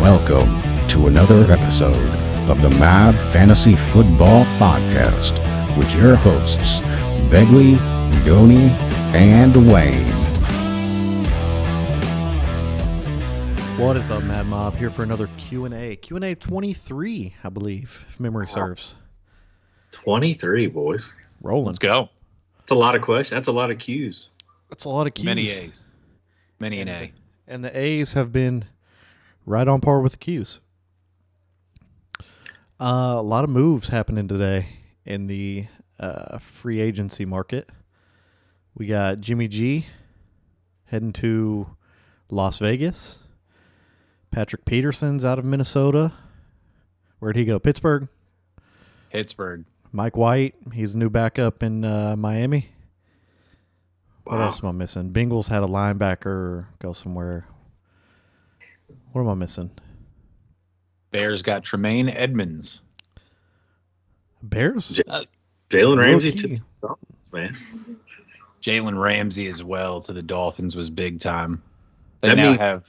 welcome to another episode of the Mad Fantasy Football Podcast with your hosts, Begley, Goni, and Wayne. What is up, Mad Mob? Here for another Q&A. Q&A 23, I believe, if memory serves. 23, boys. Rolling. Let's go. That's a lot of questions. That's a lot of Q's. That's a lot of Q's. Many A's. Many an A. And the A's have been right on par with the Q's. A lot of moves happening today in the free agency market. We got Jimmy G heading to Las Vegas. Patrick Peterson's out of Minnesota. Where'd he go? Pittsburgh? Pittsburgh. Mike White, he's a new backup in Miami. What Wow. else am I missing? Bengals had a linebacker go somewhere. What am I missing? Bears got Tremaine Edmonds. Bears? Jalen Ramsey Low-key. to the Dolphins, man. Jalen Ramsey as well to the Dolphins was big time. They That now mean- have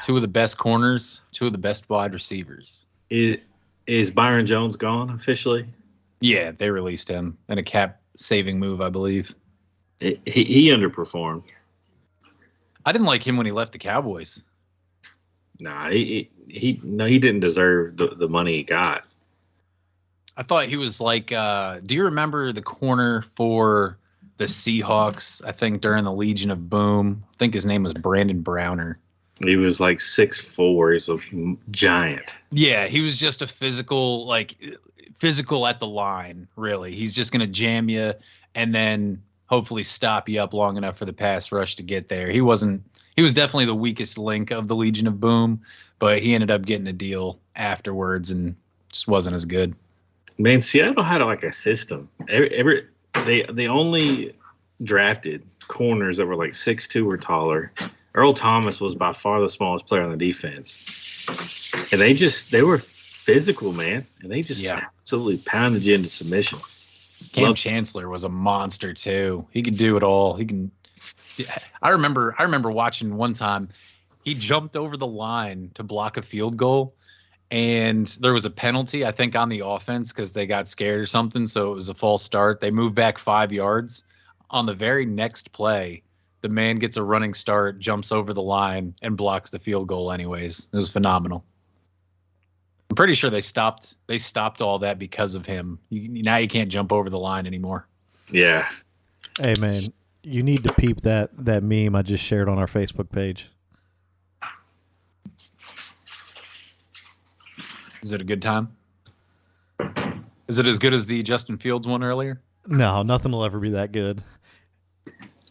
two of the best corners, two of the best wide receivers. Is Byron Jones gone officially? Yeah, they released him in a cap-saving move, I believe. He underperformed. I didn't like him when he left the Cowboys. Nah, he didn't deserve the money he got. I thought he was like, do you remember the corner for the Seahawks, I think, during the Legion of Boom? I think his name was Brandon Browner. He was like 6'4". He's a giant. Yeah, he was just a physical at the line, really. He's just going to jam you and then hopefully stop you up long enough for the pass rush to get there. He was definitely the weakest link of the Legion of Boom, but he ended up getting a deal afterwards and just wasn't as good. Man, Seattle had like a system. They only drafted corners that were like 6'2" or taller. Earl Thomas was by far the smallest player on the defense. And they were physical, man. And they just absolutely pounded you into submission. Cam Chancellor was a monster too. He could do it all. I remember watching one time he jumped over the line to block a field goal and there was a penalty, I think, on the offense because they got scared or something. So it was a false start. They moved back 5 yards. On the very next play, the man gets a running start, jumps over the line, and blocks the field goal anyways. It was phenomenal. I'm pretty sure they stopped all that because of him. Now you can't jump over the line anymore. Yeah. Hey, man, you need to peep that meme I just shared on our Facebook page. Is it a good time? Is it as good as the Justin Fields one earlier? No, nothing will ever be that good.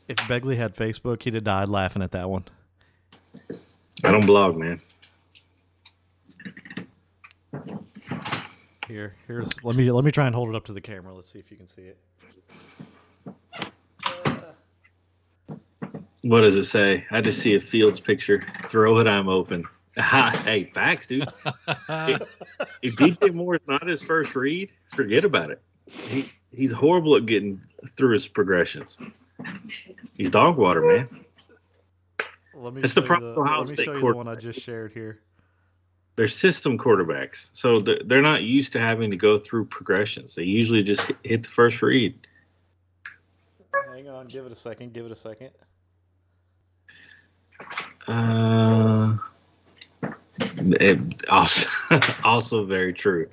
If Begley had Facebook, he'd have died laughing at that one. I don't blog, man. Here's let me try and hold it up to the camera. Let's see if you can see it. What does it say? I just see a Fields picture. Throw it, I'm open. Hey, facts, dude. If DJ Moore is not his first read, forget about it. He's horrible at getting through his progressions. He's dog water, man. That's the problem with Ohio Let me State show you the quarterback. one I just shared here. They're system quarterbacks, so they're not used to having to go through progressions. They usually just hit the first read. Hang on, give it a second. Also very true.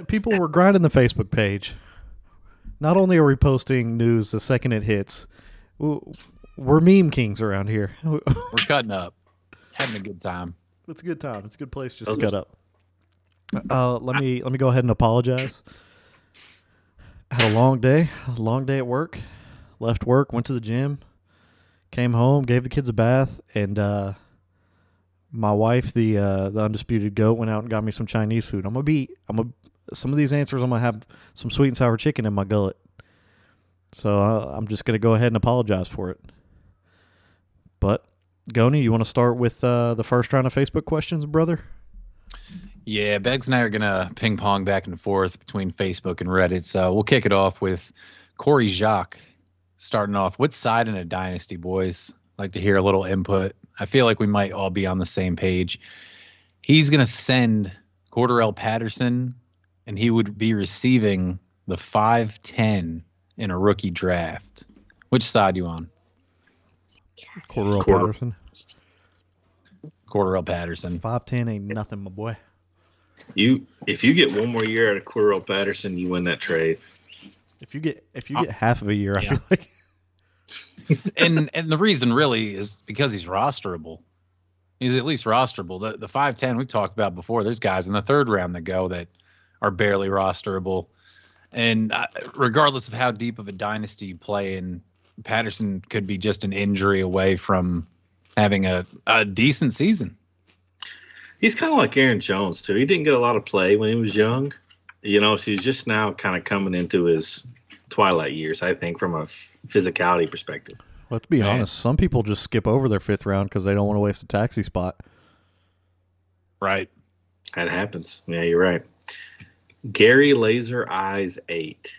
People were grinding the Facebook page. Not only are we posting news the second it hits, we're meme kings around here. We're cutting up, having a good time. It's a good time. It's a good place just to cut up. Let me go ahead and apologize. Had a long day at work. Left work, went to the gym, came home, gave the kids a bath, and my wife, the undisputed goat, went out and got me some Chinese food. Some of these answers, I'm gonna have some sweet and sour chicken in my gullet. So I'm just gonna go ahead and apologize for it. But Goni, you want to start with the first round of Facebook questions, brother? Yeah, Beggs and I are going to ping pong back and forth between Facebook and Reddit. So we'll kick it off with Corey Jacques starting off. What side in a dynasty, boys? Like to hear a little input. I feel like we might all be on the same page. He's going to send Cordarrelle Patterson, and he would be receiving the 5'10" in a rookie draft. Which side you on? Cordarrelle Patterson. Cordarrelle Patterson. 5'10" ain't nothing, my boy. If you get one more year out of Cordarrelle Patterson, you win that trade. If you get half of a year, I feel like. and the reason really is because he's rosterable. He's at least rosterable. The 5'10" we've talked about before. There's guys in the third round that go that are barely rosterable. And regardless of how deep of a dynasty you play in, Patterson could be just an injury away from having a decent season. He's kind of like Aaron Jones, too. He didn't get a lot of play when he was young. So he's just now kind of coming into his twilight years, I think, from a physicality perspective. Let's be honest. Some people just skip over their fifth round because they don't want to waste a taxi spot. Right. That happens. Yeah, you're right. Gary Laser Eyes 8.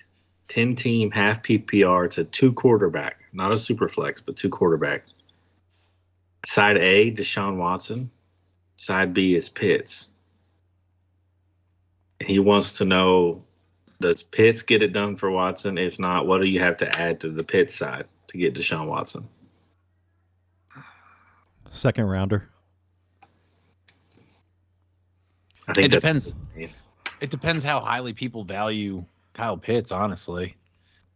10-team, half PPR. It's a 2-quarterback. Not a super flex, but 2-quarterback. Side A, Deshaun Watson. Side B is Pitts. And he wants to know, does Pitts get it done for Watson? If not, what do you have to add to the Pitts side to get Deshaun Watson? Second rounder. I think it depends. It depends how highly people value Kyle Pitts, honestly.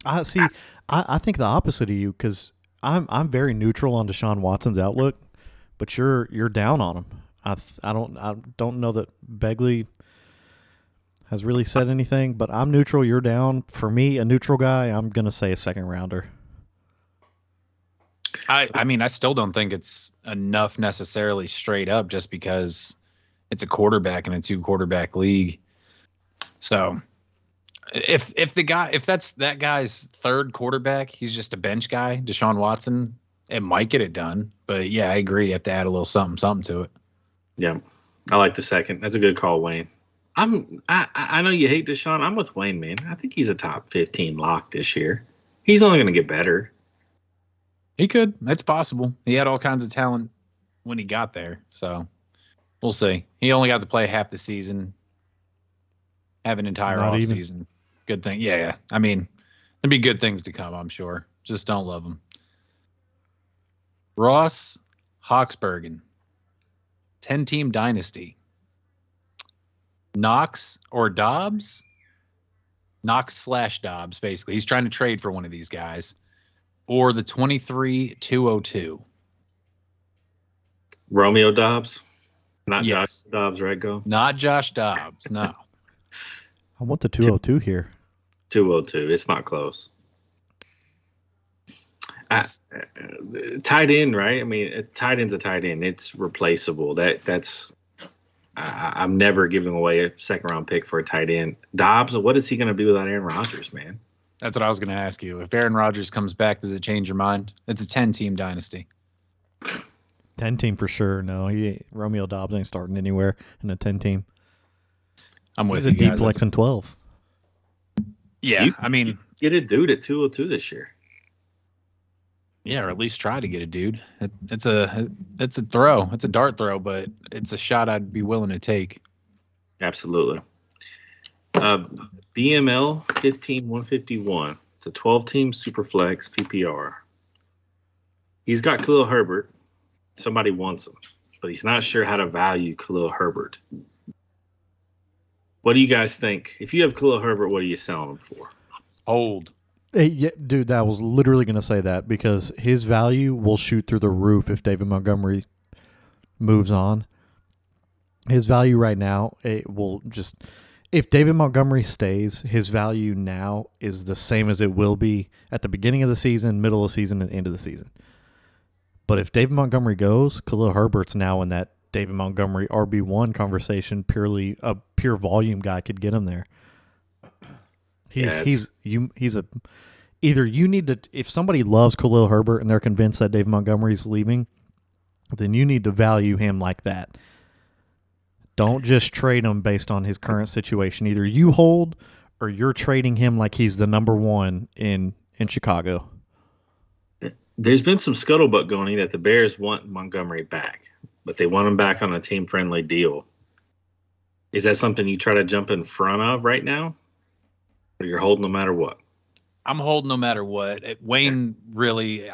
I think the opposite of you, because I'm very neutral on Deshaun Watson's outlook, but you're down on him. I don't know that Begley has really said anything, but I'm neutral. You're down. For me, a neutral guy, I'm gonna say a second rounder. I mean, I still don't think it's enough necessarily straight up, just because it's a quarterback in a 2-quarterback league. So if that's that guy's third quarterback, he's just a bench guy, Deshaun Watson, it might get it done. But yeah, I agree. You have to add a little something to it. Yeah, I like the second. That's a good call, Wayne. I know you hate Deshaun. I'm with Wayne, man. I think he's a top 15 lock this year. He's only going to get better. He could. That's possible. He had all kinds of talent when he got there. So we'll see. He only got to play half the season, have an entire off season. Good thing. Yeah. I mean, there'll be good things to come, I'm sure. Just don't love him. Ross Hawksbergen. 10-team dynasty. Knox or Dobbs? Knox/Dobbs, basically. He's trying to trade for one of these guys. Or the 23-202. Romeo Dobbs? Not yes. Josh Dobbs, right, Go? Not Josh Dobbs, no. I want the 202 here. 202. It's not close. Tight end, right? I mean, tight end's a tight end. It's replaceable. That's. I'm never giving away a second-round pick for a tight end. Dobbs, what is he going to be without Aaron Rodgers, man? That's what I was going to ask you. If Aaron Rodgers comes back, does it change your mind? It's a 10-team dynasty. 10-team for sure. No, Romeo Dobbs ain't starting anywhere in a 10-team. I'm with you. He's a deep guys. flex in 12. Yeah, I mean, get a dude at 202 this year. Yeah, or at least try to get a dude. It's a throw. It's a dart throw, but it's a shot I'd be willing to take. Absolutely. BML 15151. It's a 12-team Superflex PPR. He's got Khalil Herbert. Somebody wants him, but he's not sure how to value Khalil Herbert. What do you guys think? If you have Khalil Herbert, what are you selling him for? Hold. Hey, yeah, dude, I was literally going to say that because his value will shoot through the roof if David Montgomery moves on. His value right now, it will just – if David Montgomery stays, his value now is the same as it will be at the beginning of the season, middle of the season, and end of the season. But if David Montgomery goes, Khalil Herbert's now in that David Montgomery RB1 conversation. Purely a pure volume guy could get him there. Either you need to, if somebody loves Khalil Herbert and they're convinced that David Montgomery's leaving, then you need to value him like that. Don't just trade him based on his current situation. Either you hold or you're trading him like he's the number one in Chicago. There's been some scuttlebutt going that the Bears want Montgomery back, but they want him back on a team-friendly deal. Is that something you try to jump in front of right now? Or you're holding no matter what? I'm holding no matter what. Wayne really,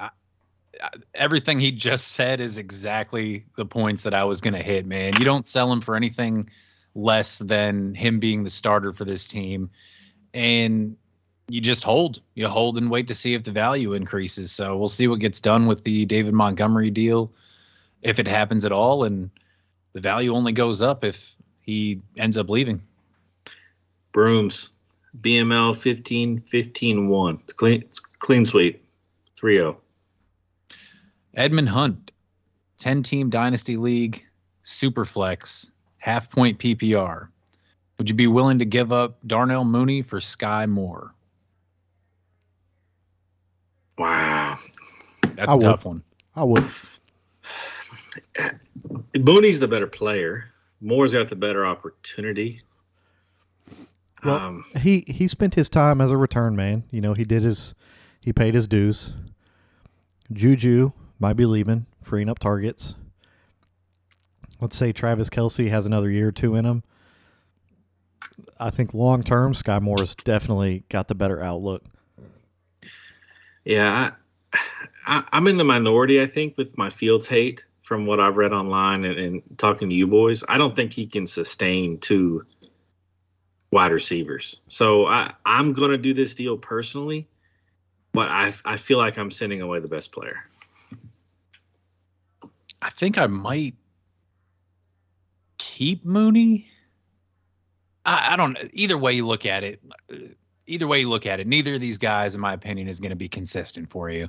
everything he just said is exactly the points that I was going to hit, man. You don't sell him for anything less than him being the starter for this team. And you just hold. You hold and wait to see if the value increases. So we'll see what gets done with the David Montgomery deal, if it happens at all. And the value only goes up if he ends up leaving. Brooms, BML 15-15-1. It's clean sweep. 3-0. Edmund Hunt, 10-team Dynasty League, Superflex, half-point PPR. Would you be willing to give up Darnell Mooney for Sky Moore? Wow. That's a tough one. I would. Mooney's the better player. Moore's got the better opportunity. Well, he spent his time as a return man. You know, he paid his dues. Juju might be leaving, freeing up targets. Let's say Travis Kelce has another year or two in him. I think long term, Sky Moore's definitely got the better outlook. Yeah, I'm in the minority, I think, with my Fields hate from what I've read online and talking to you boys. I don't think he can sustain 2 wide receivers. So I'm going to do this deal personally, but I feel like I'm sending away the best player. I think I might keep Mooney. I don't know. Either way you look at it, neither of these guys, in my opinion, is going to be consistent for you.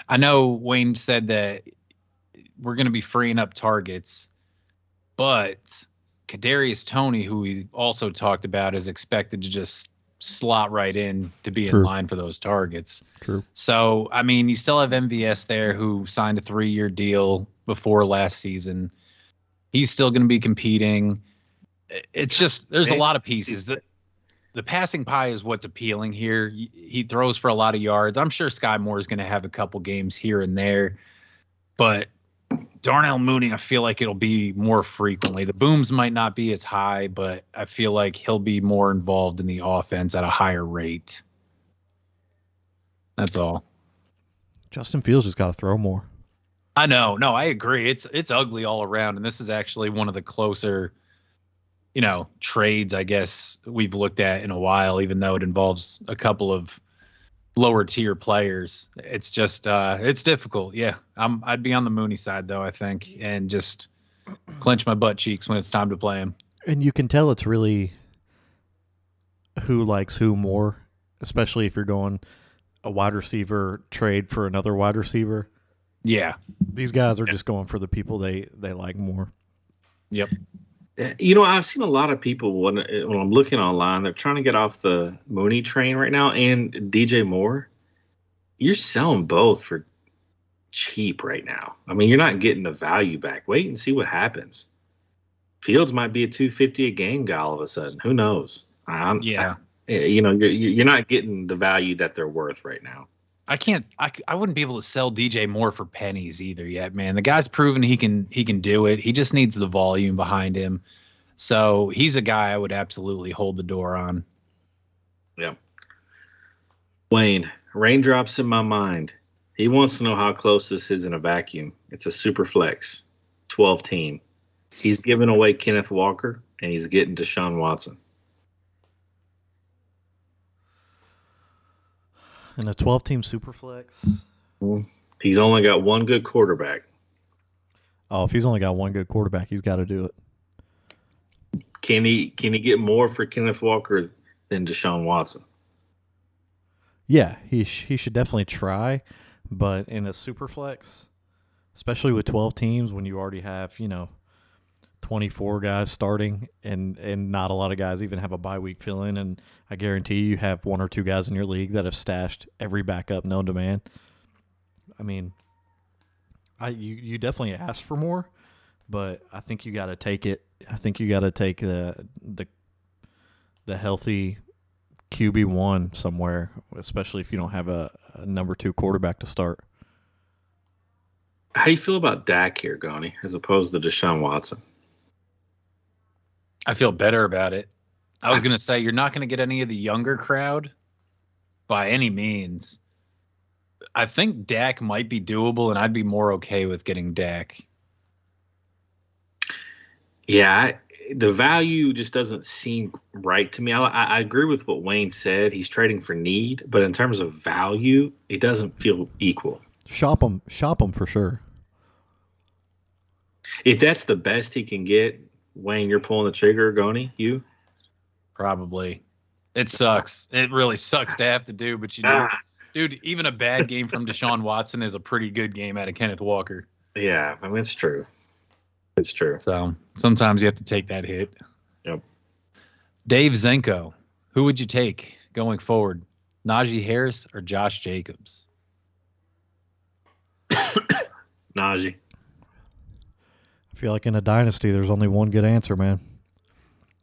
I know Wayne said that we're going to be freeing up targets, but Kadarius Toney, who we also talked about, is expected to just slot right in to be in line for those targets. True. So, I mean, you still have MVS there, who signed a 3-year deal before last season. He's still going to be competing. It's just, there's a lot of pieces. The passing pie is what's appealing here. He throws for a lot of yards. I'm sure Sky Moore is going to have a couple games here and there, but Darnell Mooney, I feel like it'll be more frequently. The booms might not be as high, but I feel like he'll be more involved in the offense at a higher rate. That's all. Justin Fields just got to throw more. I know. No, I agree. It's ugly all around, and this is actually one of the closer, trades, I guess, we've looked at in a while, even though it involves a couple of lower tier players. It's just it's difficult. Yeah. I'd be on the Mooney side though, I think, and just clench my butt cheeks when it's time to play him. And you can tell it's really who likes who more, especially if you're going a wide receiver trade for another wide receiver. Yeah. These guys are just going for the people they like more. Yep. I've seen a lot of people when I'm looking online, they're trying to get off the Mooney train right now and DJ Moore. You're selling both for cheap right now. I mean, you're not getting the value back. Wait and see what happens. Fields might be a $250 a game guy all of a sudden. Who knows? You're not getting the value that they're worth right now. I wouldn't be able to sell DJ Moore for pennies either yet, man. The guy's proven he can do it. He just needs the volume behind him. So he's a guy I would absolutely hold the door on. Yeah. Wayne, raindrops in my mind. He wants to know how close this is in a vacuum. It's a super flex, 12 team. He's giving away Kenneth Walker, and he's getting Deshaun Watson. In a 12-team Superflex? He's only got one good quarterback. Oh, if he's only got one good quarterback, he's got to do it. Can he get more for Kenneth Walker than Deshaun Watson? Yeah, he should definitely try, but in a Superflex, especially with 12 teams, when you already have 24 guys starting and not a lot of guys even have a bye week fill in, and I guarantee you have 1 or 2 guys in your league that have stashed every backup known to man. I mean, you definitely ask for more, but I think you got to take it. I think you got to take the healthy QB1 somewhere, especially if you don't have a number 2 quarterback to start. How do you feel about Dak here, Goni, as opposed to Deshaun Watson? I feel better about it. I was going to say, you're not going to get any of the younger crowd by any means. I think Dak might be doable, and I'd be more okay with getting Dak. Yeah, the value just doesn't seem right to me. I agree with what Wayne said. He's trading for need, but in terms of value, it doesn't feel equal. Shop him for sure. If that's the best he can get, Wayne, you're pulling the trigger, Goni, you? Probably. It sucks. It really sucks to have to do, but dude, even a bad game from Deshaun Watson is a pretty good game out of Kenneth Walker. Yeah, I mean, it's true. It's true. So sometimes you have to take that hit. Yep. Dave Zenko, who would you take going forward? Najee Harris or Josh Jacobs? Najee. I feel like in a dynasty, there's only one good answer, man,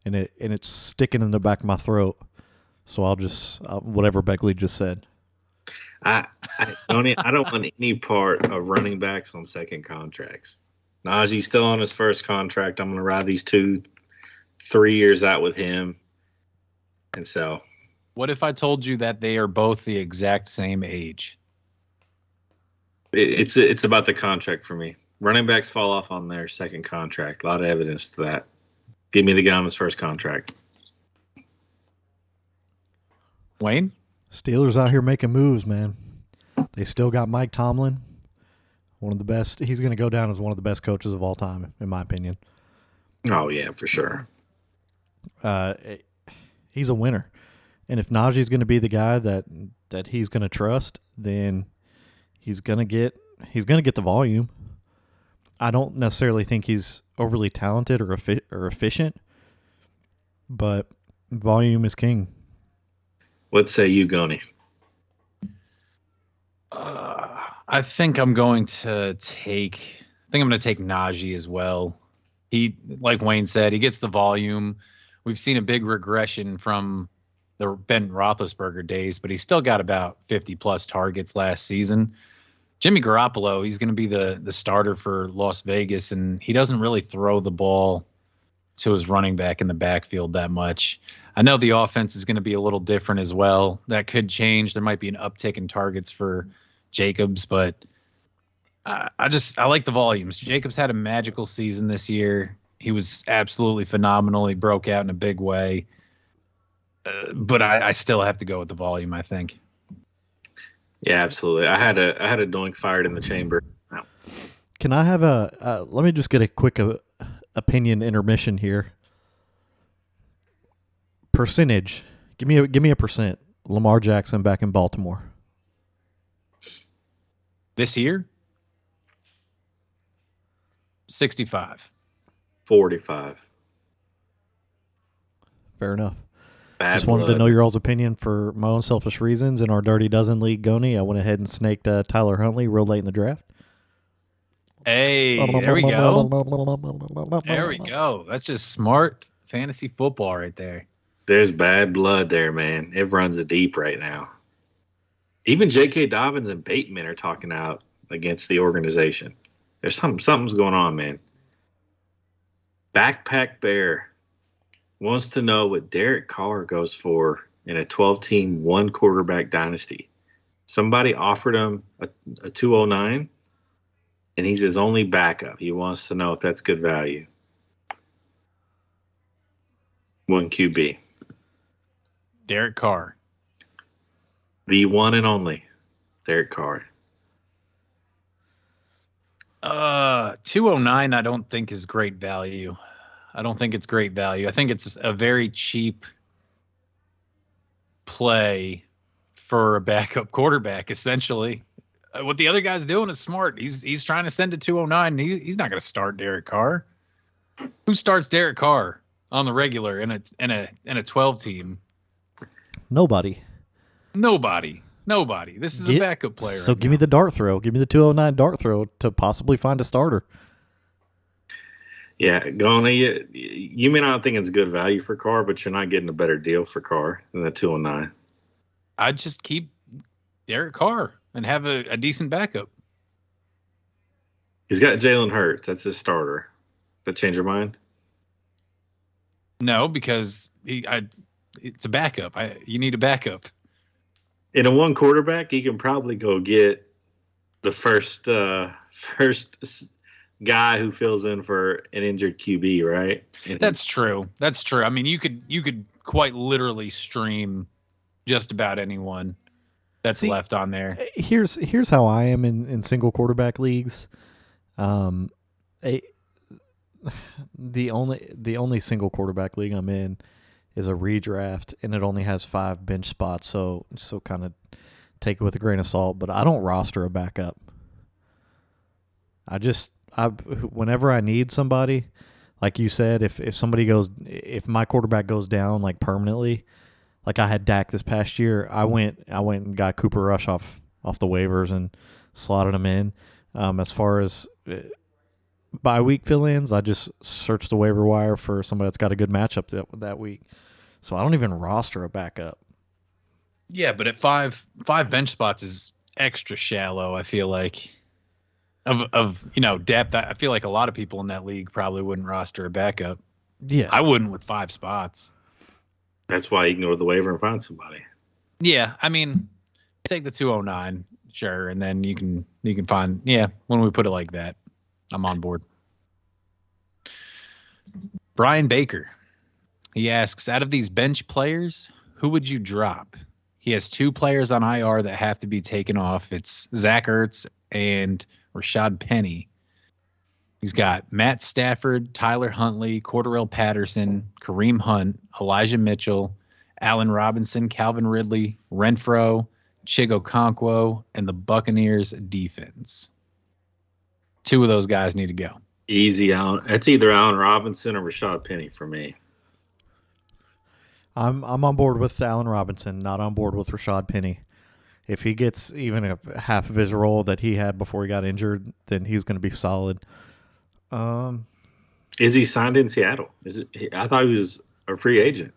and it's sticking in the back of my throat. So I'll just whatever Beckley just said. I don't want any part of running backs on second contracts. Najee's still on his first contract. I'm going to ride these 2-3 years out with him. And so. What if I told you that they are both the exact same age? It's about the contract for me. Running backs fall off on their second contract. A lot of evidence to that. Give me the guy on his first contract. Wayne? Steelers out here making moves, man. They still got Mike Tomlin, one of the best. He's going to go down as one of the best coaches of all time, in my opinion. Oh, yeah, for sure. He's a winner. And if Najee's going to be the guy that he's going to trust, then he's going to get the volume. I don't necessarily think he's overly talented or efficient, but volume is king. What say you, Goni? I think I'm going to take Najee as well. He, like Wayne said, he gets the volume. We've seen a big regression from the Ben Roethlisberger days, but he still got about 50-plus targets last season. Jimmy Garoppolo, he's going to be the starter for Las Vegas, and he doesn't really throw the ball to his running back in the backfield that much. I know the offense is going to be a little different as well. That could change. There might be an uptick in targets for Jacobs, but I like the volumes. Jacobs had a magical season this year. He was absolutely phenomenal. He broke out in a big way. But I still have to go with the volume, I think. Yeah, absolutely. I had a doink fired in the chamber. Oh. Can I have let me just get a quick opinion intermission here. Percentage. Give me a percent. Lamar Jackson back in Baltimore. This year? 65. 45. Fair enough. Bad wanted to blood. know your all's opinion for my own selfish reasons. In our Dirty Dozen League, Goni, I went ahead and snaked Tyler Huntley real late in the draft. Hey, there we go. There we go. That's just smart fantasy football right there. There's bad blood there, man. It runs deep right now. Even J.K. Dobbins and Bateman are talking out against the organization. There's something's going on, man. Backpack Bear wants to know what Derek Carr goes for in a 12-team, one-quarterback dynasty. Somebody offered him a 209, and he's his only backup. He wants to know if that's good value. One QB. Derek Carr. The one and only Derek Carr. 209 I don't think is great value. I don't think it's great value. I think it's a very cheap play for a backup quarterback, essentially. What the other guy's doing is smart. He's trying to send to 209. He's not going to start Derek Carr. Who starts Derek Carr on the regular in a 12 team? Nobody. This is a backup player. So give me the dart throw. Give me the 209 dart throw to possibly find a starter. Yeah, Goni, you may not think it's good value for Carr, but you're not getting a better deal for Carr than the 209. I'd just keep Derek Carr and have a decent backup. He's got Jalen Hurts. That's his starter. That change your mind? No, because it's a backup. You need a backup. In a one quarterback, you can probably go get the first guy who fills in for an injured QB, right? And That's true. That's true. I mean, you could quite literally stream just about anyone that's See, left on there. Here's how I am in single quarterback leagues. The only single quarterback league I'm in is a redraft, and it only has 5 bench spots. So kind of take it with a grain of salt. But I don't roster a backup. Whenever I need somebody, like you said, if my quarterback goes down like permanently, like I had Dak this past year, I went and got Cooper Rush off the waivers and slotted him in. As far as bye week fill-ins, I just searched the waiver wire for somebody that's got a good matchup that week. So I don't even roster a backup. Yeah, but at five bench spots is extra shallow, I feel like. Of depth, I feel like a lot of people in that league probably wouldn't roster a backup. Yeah, I wouldn't with 5 spots. that's why you can go to the waiver and find somebody. Yeah, I mean, take the 209, sure, and then you can find. Yeah, when we put it like that, I'm on board. Brian Baker, he asks, out of these bench players, who would you drop? He has 2 players on IR that have to be taken off. It's Zach Ertz and Rashad Penny. He's got Matt Stafford, Tyler Huntley, Cordarrelle Patterson, Kareem Hunt, Elijah Mitchell, Allen Robinson, Calvin Ridley, Renfro, Chig Okonkwo, and the Buccaneers defense. 2 of those guys need to go. Easy Allen. That's either Allen Robinson or Rashad Penny for me. I'm on board with Allen Robinson, not on board with Rashad Penny. If he gets even a half of his role that he had before he got injured, then he's going to be solid. Is he signed in Seattle? I thought he was a free agent.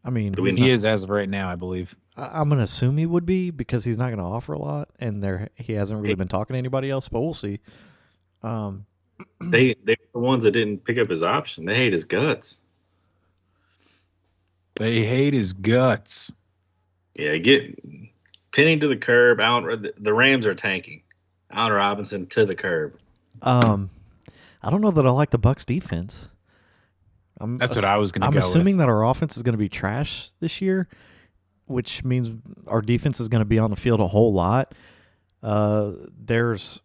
I mean, He is as of right now, I believe. I'm going to assume he would be because he's not going to offer a lot, and he hasn't really been talking to anybody else, but we'll see. They're the ones that didn't pick up his option. They hate his guts. They hate his guts. Yeah, get Penny to the curb. The Rams are tanking. Allen Robinson to the curb. I don't know that I like the Bucs defense. That's what I was going to go I'm assuming with. that our offense is going to be trash this year, which means our defense is going to be on the field a whole lot. There's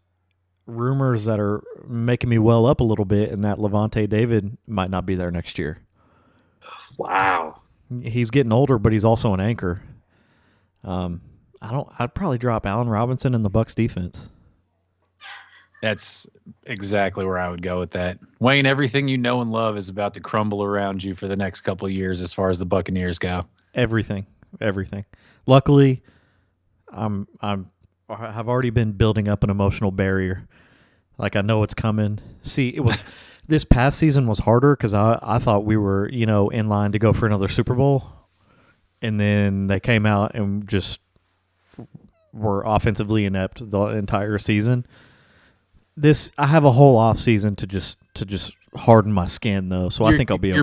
rumors that are making me well up a little bit, and that Levante David might not be there next year. Wow. He's getting older, but he's also an anchor. I'd probably drop Allen Robinson in the Bucs defense. That's exactly where I would go with that. Wayne, everything you know and love is about to crumble around you for the next couple of years as far as the Buccaneers go. Everything. Luckily, I've already been building up an emotional barrier. Like I know it's coming. See, it was this past season was harder because I thought we were in line to go for another Super Bowl, and then they came out and just were offensively inept the entire season. I have a whole off season to just harden my skin though, so I think I'll be okay.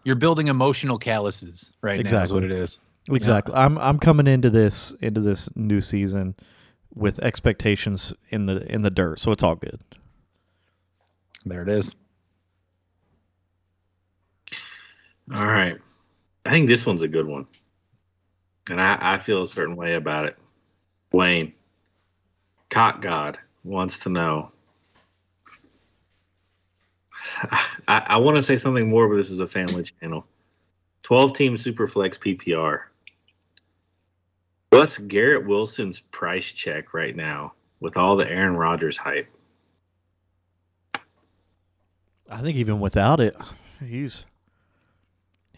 You're building emotional calluses right now. Is what it is. Exactly. Yeah. I'm coming into this new season with expectations in the dirt, so it's all good. There it is. All right. I think this one's a good one. And I feel a certain way about it. Wayne, Cock God wants to know. I want to say something more, but this is a family channel. 12-team Superflex PPR. What's Garrett Wilson's price check right now with all the Aaron Rodgers hype? I think even without it, he's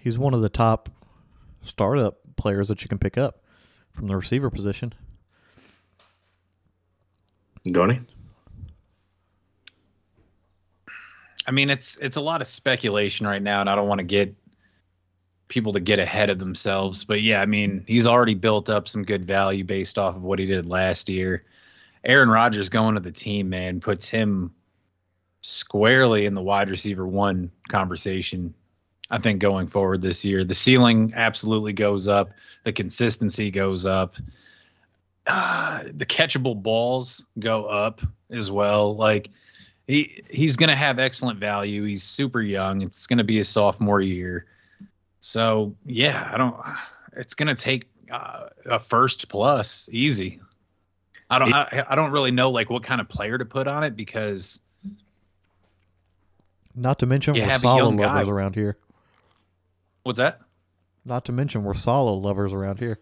one of the top startup players that you can pick up from the receiver position. Donnie? I mean, it's a lot of speculation right now, and I don't want to get people to get ahead of themselves. But, yeah, I mean, he's already built up some good value based off of what he did last year. Aaron Rodgers going to the team, man, puts him squarely in the wide receiver 1 conversation. I think going forward this year, the ceiling absolutely goes up. The consistency goes up. The catchable balls go up as well. Like he's going to have excellent value. He's super young. It's going to be his sophomore year. So yeah, it's going to take a first plus easy. I don't really know like what kind of player to put on it because not to mention we're have a Saleh young lovers guy. around here. What's that? Not to mention we're Saleh lovers around here.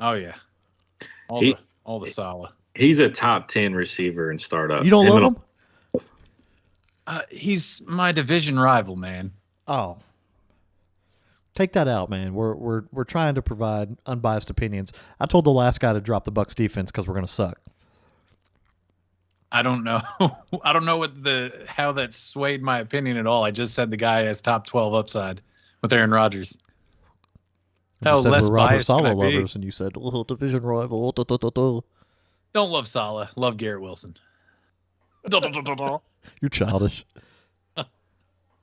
Oh yeah. All the Saleh. He's a top 10 receiver in startup. You don't love him? He's my division rival, man. Oh. Take that out, man. We're trying to provide unbiased opinions. I told the last guy to drop the Bucs defense because we're gonna suck. I don't know. I don't know how that swayed my opinion at all. I just said the guy has top 12 upside with Aaron Rodgers. How You said less we're Robert biased can Saleh I be? lovers, and you said, "Oh, division rival." Don't love Saleh. Love Garrett Wilson. You're childish.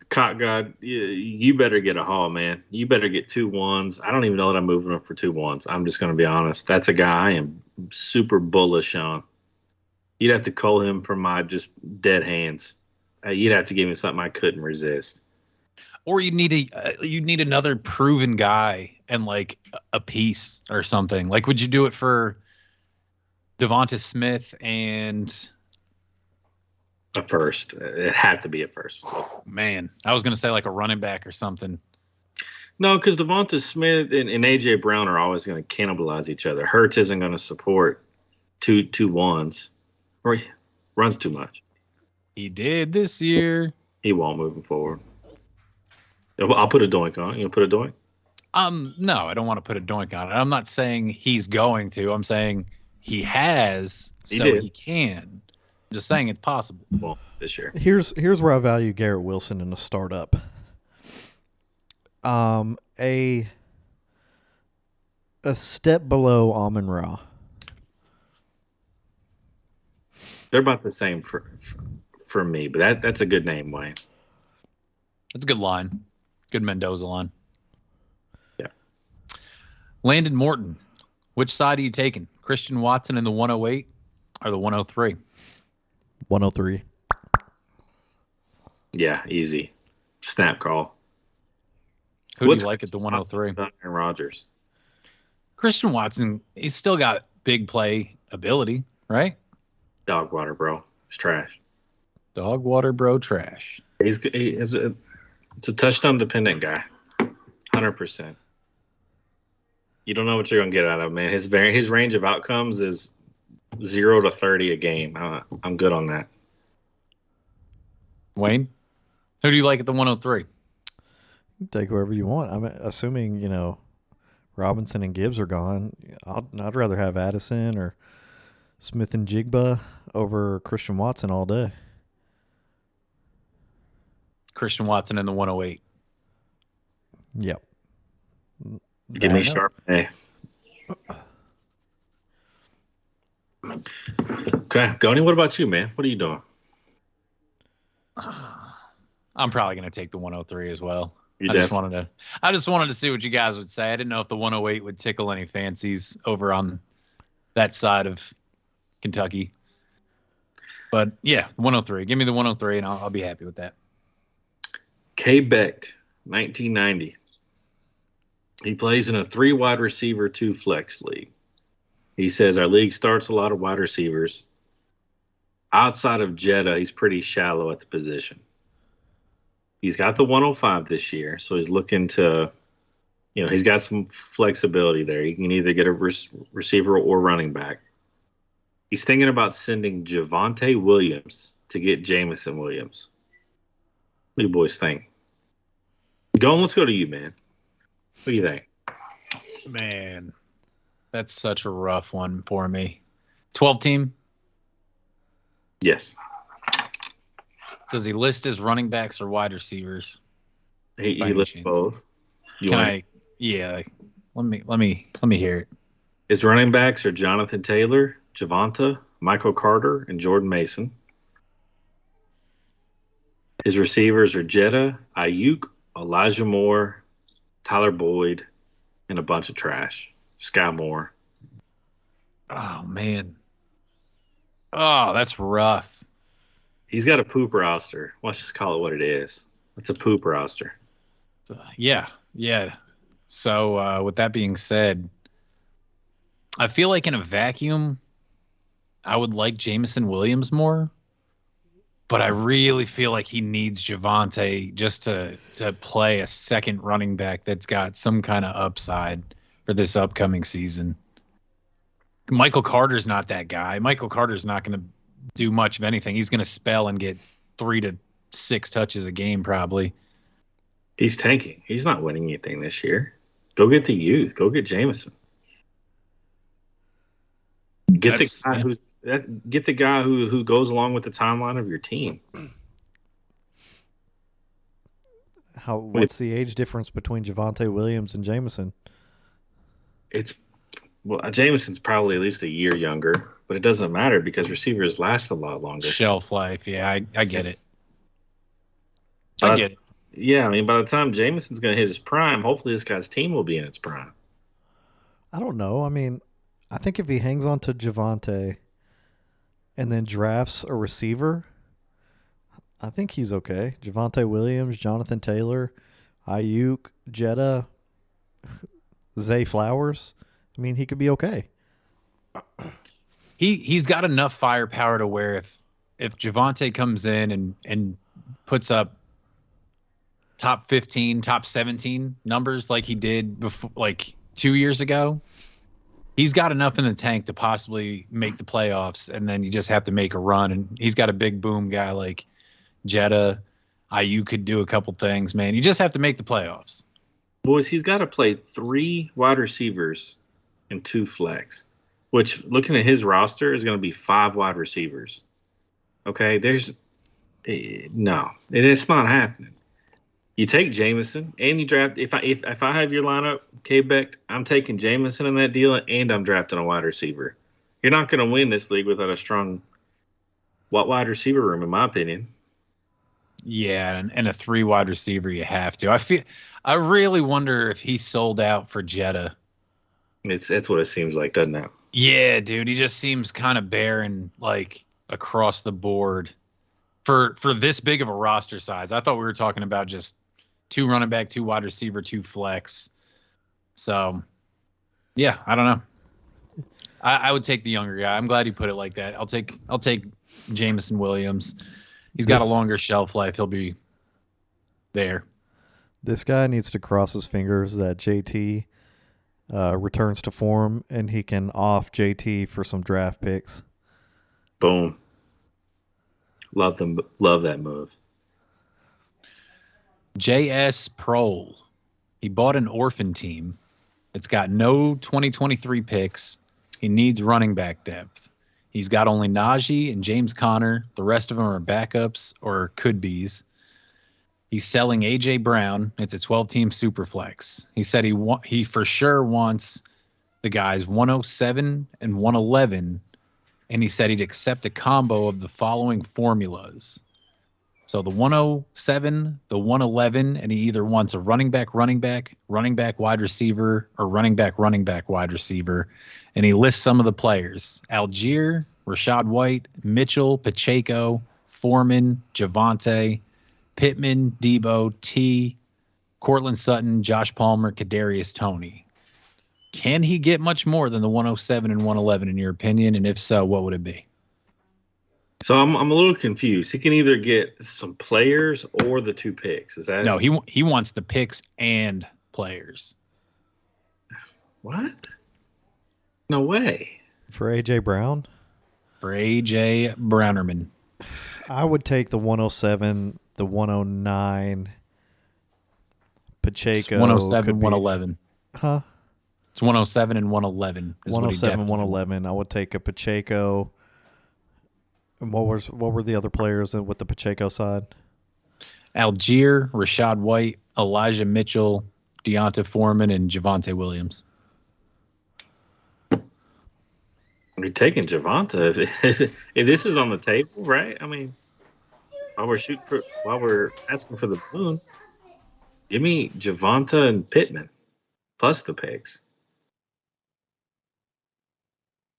Cock God, you better get a haul, man. You better get 2 1s. I don't even know that I'm moving up for 2 1s. I'm just going to be honest. That's a guy I am super bullish on. You'd have to call him from my just dead hands. You'd have to give me something I couldn't resist. Or you need another proven guy and like a piece or something. Like, would you do it for Devonta Smith and A first. It had to be a first. man? I was gonna say like a running back or something. No, because Devonta Smith and A.J. Brown are always going to cannibalize each other. Hurts isn't going to support two 1s. Or he runs too much. He did this year. He won't moving forward. I'll put a doink on it. You put a doink? No, I don't want to put a doink on it. I'm not saying he's going to. I'm saying he has, so did. he can. I'm just saying it's possible. Well, this year. Here's where I value Garrett Wilson in a startup. A step below Amon-Ra. They're about the same for me, but that's a good name, Wayne. That's a good line. Good Mendoza line. Yeah. Landon Morton. Which side are you taking? Christian Watson in the 108 or the 103? 103. Yeah, easy. Snap call. Who do you like at the 103? Aaron Rodgers. Christian Watson, he's still got big play ability, right? Dog water, bro. It's trash. Dog water, bro, trash. It's a touchdown dependent guy. 100%. You don't know what you're gonna get out of him, man. His range of outcomes is 0 to 30 a game. I'm good on that. Wayne, who do you like at the 103? Take whoever you want. I'm assuming, Robinson and Gibbs are gone. I'd rather have Addison or Smith and Jigba over Christian Watson all day. Christian Watson in the 108. Yep. Give me Charbonnet. Okay, Goni, what about you, man? What are you doing? I'm probably going to take the 103 as well. You I just wanted to see what you guys would say. I didn't know if the 108 would tickle any fancies over on that side of Kentucky. But yeah, 103. Give me the 103 and I'll be happy with that. K. Becht, 1990. He plays in a 3 wide receiver, 2 flex league. He says our league starts a lot of wide receivers. Outside of Jetta, he's pretty shallow at the position. He's got the 105 this year, so he's looking to, he's got some flexibility there. He can either get a receiver or running back. He's thinking about sending Javonte Williams to get Jameson Williams. What do you boys think? Let's go to you, man. What do you think? Man, that's such a rough one for me. 12 team? Yes. Does he list his running backs or wide receivers? He lists both. Yeah. Let me hear it. His running backs are Jonathan Taylor, Javonta, Michael Carter and Jordan Mason. His receivers are Jetta, Ayuk, Elijah Moore, Tyler Boyd, and a bunch of trash. Sky Moore. Oh, man. Oh, that's rough. He's got a poop roster. Let's just call it what it is. It's a poop roster. Yeah. So with that being said, I feel like in a vacuum, I would like Jameson Williams more, but I really feel like he needs Javonte just to play a second running back that's got some kind of upside for this upcoming season. Michael Carter's not that guy. Michael Carter's not going to do much of anything. He's going to spell and get 3 to 6 touches a game probably. He's tanking. He's not winning anything this year. Go get the youth. Go get Jameson. Get the guy who goes along with the timeline of your team. What's the age difference between Javonte Williams and Jameson? Jameson's probably at least a year younger, but it doesn't matter because receivers last a lot longer. Shelf life, yeah, I get it. I get it. Yeah, I mean, by the time Jameson's going to hit his prime, hopefully this guy's team will be in its prime. I don't know. I mean, I think if he hangs on to Javonte and then drafts a receiver, I think he's okay. Javonte Williams, Jonathan Taylor, Ayuk, Jetta, Zay Flowers. I mean, he could be okay. He's got enough firepower to where if Javonte comes in and puts up top 15, top 17 numbers like he did before, like 2 years ago, he's got enough in the tank to possibly make the playoffs, and then you just have to make a run. And he's got a big boom guy like Jetta. Ayuk could do a couple things, man. You just have to make the playoffs. Boys, he's got to play 3 wide receivers and 2 flex, which, looking at his roster, is going to be 5 wide receivers. Okay, no, it's not happening. You take Jameson and you draft. If I have your lineup, K-Beck, I'm taking Jameson in that deal, and I'm drafting a wide receiver. You're not going to win this league without a strong wide receiver room, in my opinion. Yeah, and a 3 wide receiver, you have to. I really wonder if he sold out for Jetta. That's what it seems like, doesn't it? Yeah, dude, he just seems kind of barren, like across the board for this big of a roster size. I thought we were talking about just 2 running back, 2 wide receiver, 2 flex. So, yeah, I don't know. I would take the younger guy. I'm glad you put it like that. I'll take Jameson Williams. He's got a longer shelf life. He'll be there. This guy needs to cross his fingers that JT returns to form and he can off JT for some draft picks. Boom. Love that move. J.S. Prohl. He bought an orphan team. It's got no 2023 picks. He needs running back depth. He's got only Najee and James Conner. The rest of them are backups or could-be's. He's selling A.J. Brown. It's a 12-team super flex. He said he for sure wants the guys 107 and 111, and he said he'd accept a combo of the following formulas. So the 107, the 111, and he either wants a running back, wide receiver, or running back, wide receiver. And he lists some of the players: Algier, Rachaad White, Mitchell, Pacheco, Foreman, Javonte, Pittman, Debo, T, Cortland Sutton, Josh Palmer, Kadarius Toney. Can he get much more than the 107 and 111 in your opinion? And if so, what would it be? So I'm a little confused. He can either get some players or the 2 picks. Is that no? He wants the picks and players. What? No way. For A.J. Brown? For A.J. Brownerman. I would take the 107, the 109, Pacheco. It's 107, 111. Huh? It's 107 and 111. 107, 111. I would take a Pacheco. And what were the other players with the Pacheco side? Algier, Rachaad White, Elijah Mitchell, Deonta Foreman, and Javonte Williams. You're taking Javonta. If this is on the table, right? I mean, while we're asking for the moon, give me Javonta and Pittman plus the picks.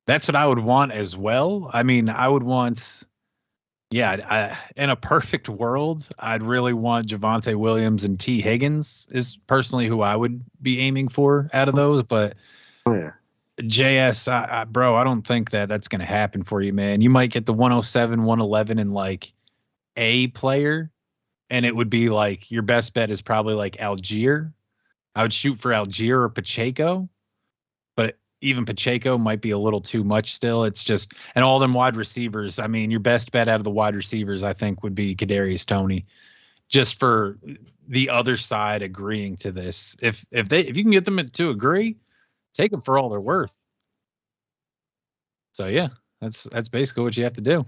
That's what I would want as well. I mean, I would want, in a perfect world, I'd really want Javonte Williams and T. Higgins is personally who I would be aiming for out of those. But Oh yeah. JS, bro, I don't think that's going to happen for you, man. You might get the 107, 111 in like a player, and it would be like your best bet is probably like Algier. I would shoot for Algier or Pacheco, but even Pacheco might be a little too much still. It's just, and all them wide receivers. I mean, your best bet out of the wide receivers, I think, would be Kadarius Toney, just for the other side agreeing to this. If you can get them to agree, take them for all they're worth. So yeah, that's basically what you have to do.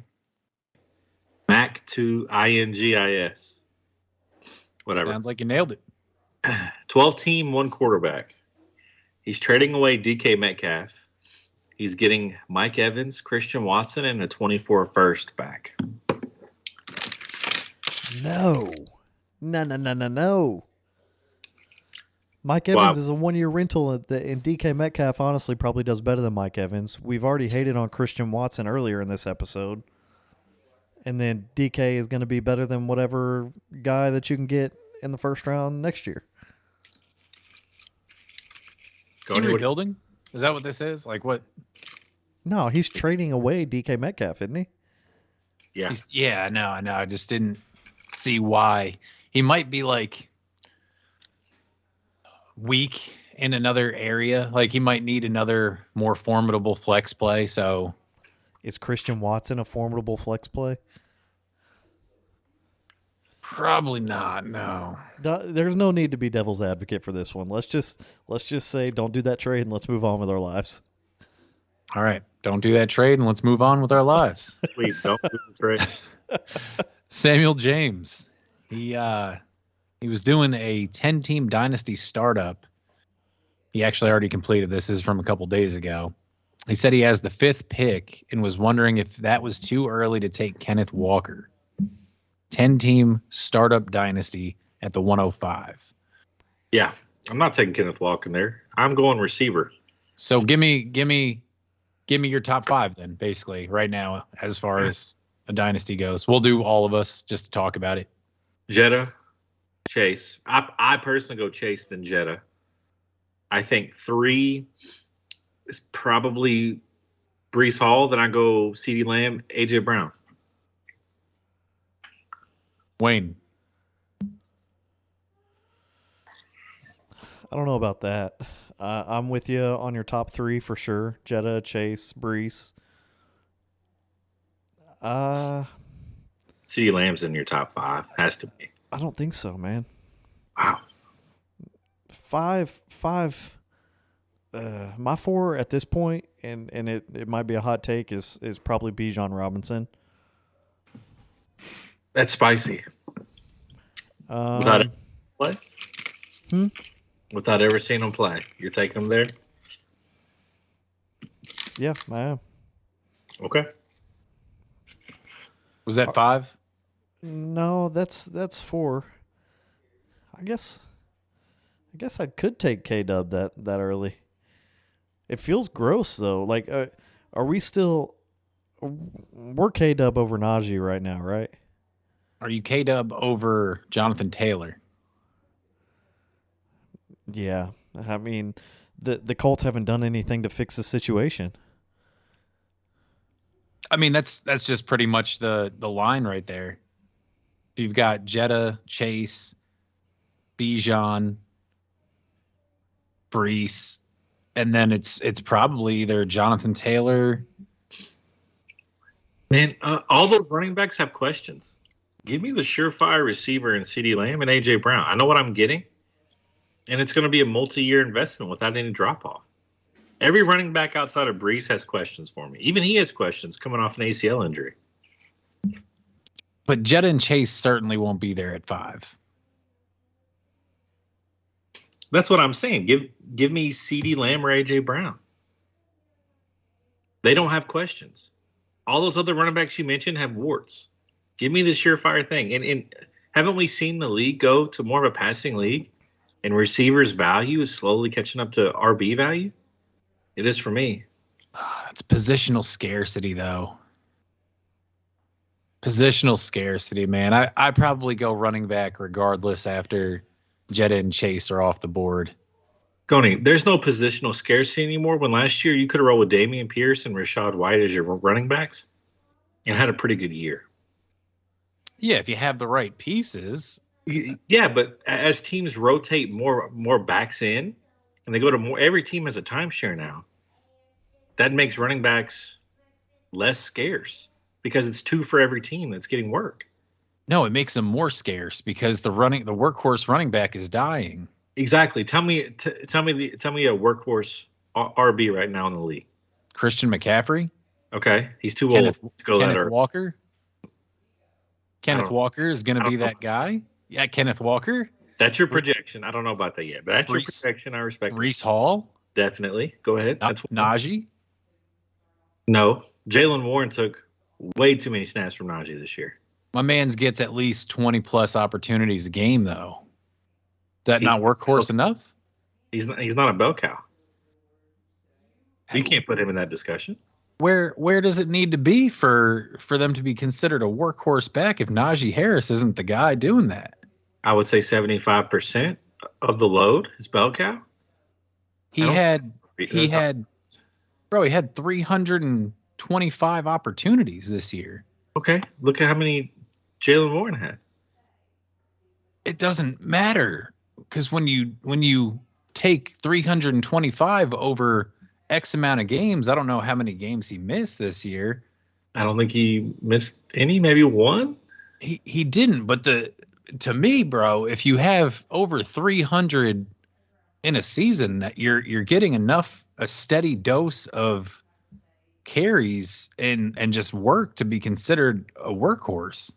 Mac to INGIS. Whatever. Sounds like you nailed it. 12 team, 1 quarterback. He's trading away DK Metcalf. He's getting Mike Evans, Christian Watson, and a 24 first back. No. Mike Wow. Evans is a 1-year rental, and DK Metcalf honestly probably does better than Mike Evans. We've already hated on Christian Watson earlier in this episode. And then DK is going to be better than whatever guy that you can get in the first round next year. Is he rebuilding? Is that what this is? Like what? No, he's trading away DK Metcalf, isn't he? Yeah. No. I just didn't see why. He might be like weak in another area. Like he might need another more formidable flex play. So is Christian Watson a formidable flex play? Probably not. No. There's no need to be devil's advocate for this one. Let's just say don't do that trade and let's move on with our lives. All right. Don't do that trade and let's move on with our lives. Please don't do the trade. Samuel James. He was doing a 10-team dynasty startup. He actually already completed this. This is from a couple days ago. He said he has the 5th pick and was wondering if that was too early to take Kenneth Walker. 10-team startup dynasty at the 105. Yeah, I'm not taking Kenneth Walker there. I'm going receiver. So give me your top 5 then, basically, right now, as far as a dynasty goes. We'll do all of us just to talk about it. Jetta, Chase. I personally go Chase than Jetta. I think 3 is probably Brees Hall. Then I go CeeDee Lamb, AJ Brown. Wayne. I don't know about that. I'm with you on your top 3 for sure. Jetta, Chase, Brees. CeeDee Lamb's in your top 5. Has to be. I don't think so, man. Wow. 5. My 4 at this point, and it might be a hot take, is probably Bijan Robinson. That's spicy. Without ever play? Without ever seeing him play. You're taking him there? Yeah, I am. Okay. Was that 5? No, that's 4. I guess I could take K-Dub that early. It feels gross though. Like, are we still? We're K-Dub over Najee right now, right? Are you K-Dub over Jonathan Taylor? Yeah, I mean, the Colts haven't done anything to fix the situation. I mean, that's just pretty much the line right there. You've got Jetta, Chase, Bijan, Brees, and then it's probably either Jonathan Taylor. Man, all those running backs have questions. Give me the surefire receiver in CeeDee Lamb and AJ Brown. I know what I'm getting, and it's going to be a multi-year investment without any drop-off. Every running back outside of Brees has questions for me. Even he has questions coming off an ACL injury. But Jetta and Chase certainly won't be there at 5. That's what I'm saying. Give me CeeDee Lamb or AJ Brown. They don't have questions. All those other running backs you mentioned have warts. Give me the surefire thing. And haven't we seen the league go to more of a passing league? And receivers' value is slowly catching up to RB value? It is for me. It's positional scarcity, though. Positional scarcity, man. I probably go running back regardless after Jetta and Chase are off the board. Goni, there's no positional scarcity anymore. When last year you could have rolled with Damian Pierce and Rashad White as your running backs and had a pretty good year. Yeah, if you have the right pieces. Yeah, but as teams rotate more backs in and they go to more, every team has a timeshare now. That makes running backs less scarce because it's 2 for every team that's getting work. No, it makes them more scarce because the workhorse running back is dying. Exactly. Tell me a workhorse RB right now in the league. Christian McCaffrey. Okay, he's too old to go Kenneth that early. Walker. Kenneth Walker is going to be that guy. Yeah, Kenneth Walker. That's your projection. I don't know about that yet, but that's your projection. I respect. Breece Hall. Definitely. Go ahead. That's Najee. No, Jaylen Warren took way too many snaps from Najee this year. My man's gets at least 20 plus opportunities a game, though. Is that not workhorse enough? He's not a bell cow. You can't put him in that discussion. Where does it need to be for them to be considered a workhorse back if Najee Harris isn't the guy doing that? I would say 75% of the load is bell cow. He had 325 opportunities this year. Okay, look at how many Jaylen Warren had. It doesn't matter because when you take 325 over X amount of games, I don't know how many games he missed this year. I don't think he missed any, maybe one. He didn't, but to me, bro, if you have over 300 in a season, that you're getting a steady dose of carries and just work to be considered a workhorse.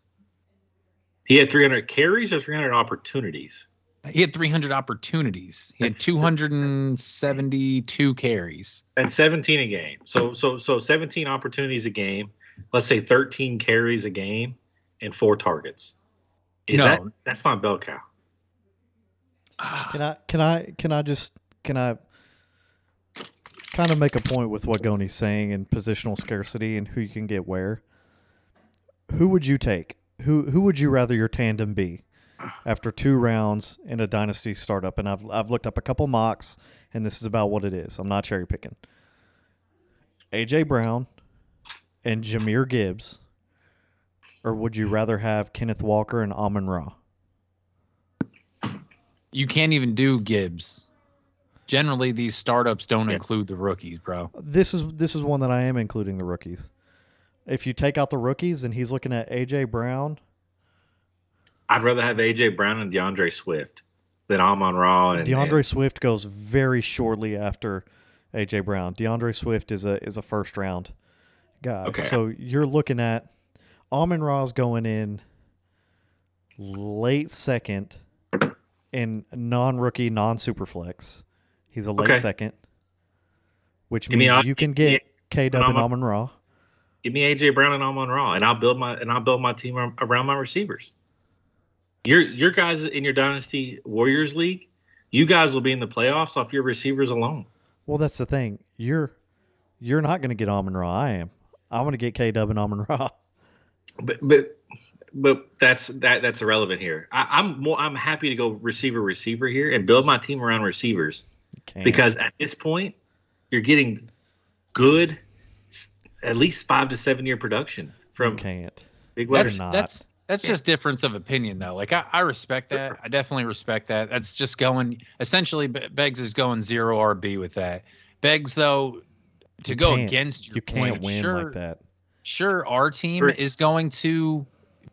He had 300 carries or 300 opportunities? He had 300 opportunities. He had 272 carries. That's 17 a game. So 17 opportunities a game. Let's say 13 carries a game and 4 targets. That's not bell cow. Can I kind of make a point with what Goni's saying in positional scarcity and who you can get where? Who would you take? Who would you rather your tandem be after 2 rounds in a dynasty startup? And I've looked up a couple mocks, and this is about what it is. I'm not cherry picking. A.J. Brown and Jahmyr Gibbs, or would you rather have Kenneth Walker and Amon-Ra? You can't even do Gibbs. Generally, these startups don't include the rookies, bro. This is one that I am including the rookies. If you take out the rookies and he's looking at A.J. Brown. I'd rather have A.J. Brown and DeAndre Swift than Amon-Ra. DeAndre Swift goes very shortly after A.J. Brown. DeAndre Swift is a first round guy. Okay. So you're looking at Amon-Ra's going in late second in non-rookie, non-superflex. He's a late second, which means you can get K-Dub and Amon-Ra. Give me A.J. Brown and Amon-Ra, and I'll build my team around my receivers. Your guys in your Dynasty Warriors League, you guys will be in the playoffs off your receivers alone. Well, that's the thing. You're not going to get Amon-Ra. I am. I'm going to get K-Dub and Amon-Ra. But that's irrelevant here. I'm happy to go receiver here and build my team around receivers because at this point you're getting good, at least 5 to 7 year production from Big West. That's just difference of opinion, though. Like I respect that. I definitely respect that. That's just going. Essentially, Beggs is going 0 RB with that. Beggs, though, to go against your point, can't win like that. Sure, our team is going to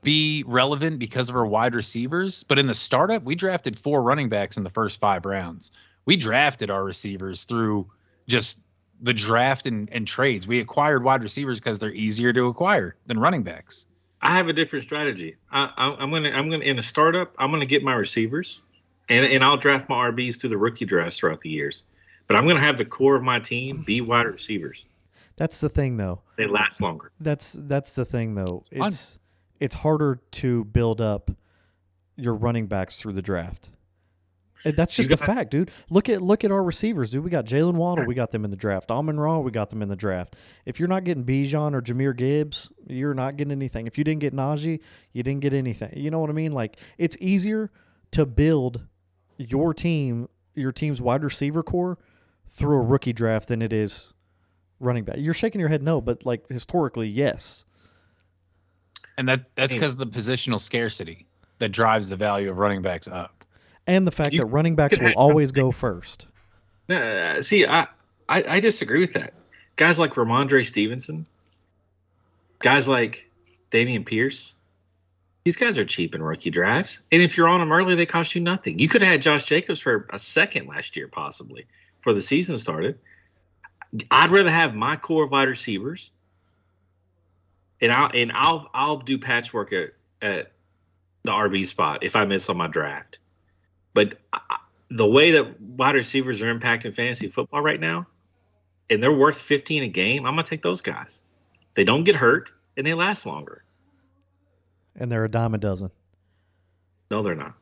be relevant because of our wide receivers, but in the startup, we drafted 4 running backs in the first 5 rounds. We drafted our receivers through just the draft and trades. We acquired wide receivers because they're easier to acquire than running backs. I have a different strategy. I'm gonna in a startup. I'm gonna get my receivers, and I'll draft my RBs through the rookie drafts throughout the years. But I'm gonna have the core of my team be wide receivers. That's the thing, though. They last longer. That's the thing, though. fun. It's harder to build up your running backs through the draft. And that's just a fact, dude. Look at our receivers, dude. We got Jalen Waddle, we got them in the draft. Amon-Ra, we got them in the draft. If you're not getting Bijan or Jahmyr Gibbs, you're not getting anything. If you didn't get Najee, you didn't get anything. You know what I mean? Like, it's easier to build your team's wide receiver core through a rookie draft than it is running back. You're shaking your head no, but like historically, yes. And that's because of the positional scarcity that drives the value of running backs up. And the fact that running backs will always go first. See, I disagree with that. Guys like Ramondre Stevenson, guys like Dameon Pierce, these guys are cheap in rookie drafts. And if you're on them early, they cost you nothing. You could have had Josh Jacobs for a second last year, possibly, before the season started. I'd rather have my core of wide receivers, and I'll do patchwork at the RB spot if I miss on my draft. But the way that wide receivers are impacting fantasy football right now, and they're worth 15 a game, I'm going to take those guys. They don't get hurt, and they last longer. And they're a dime a dozen. No, they're not.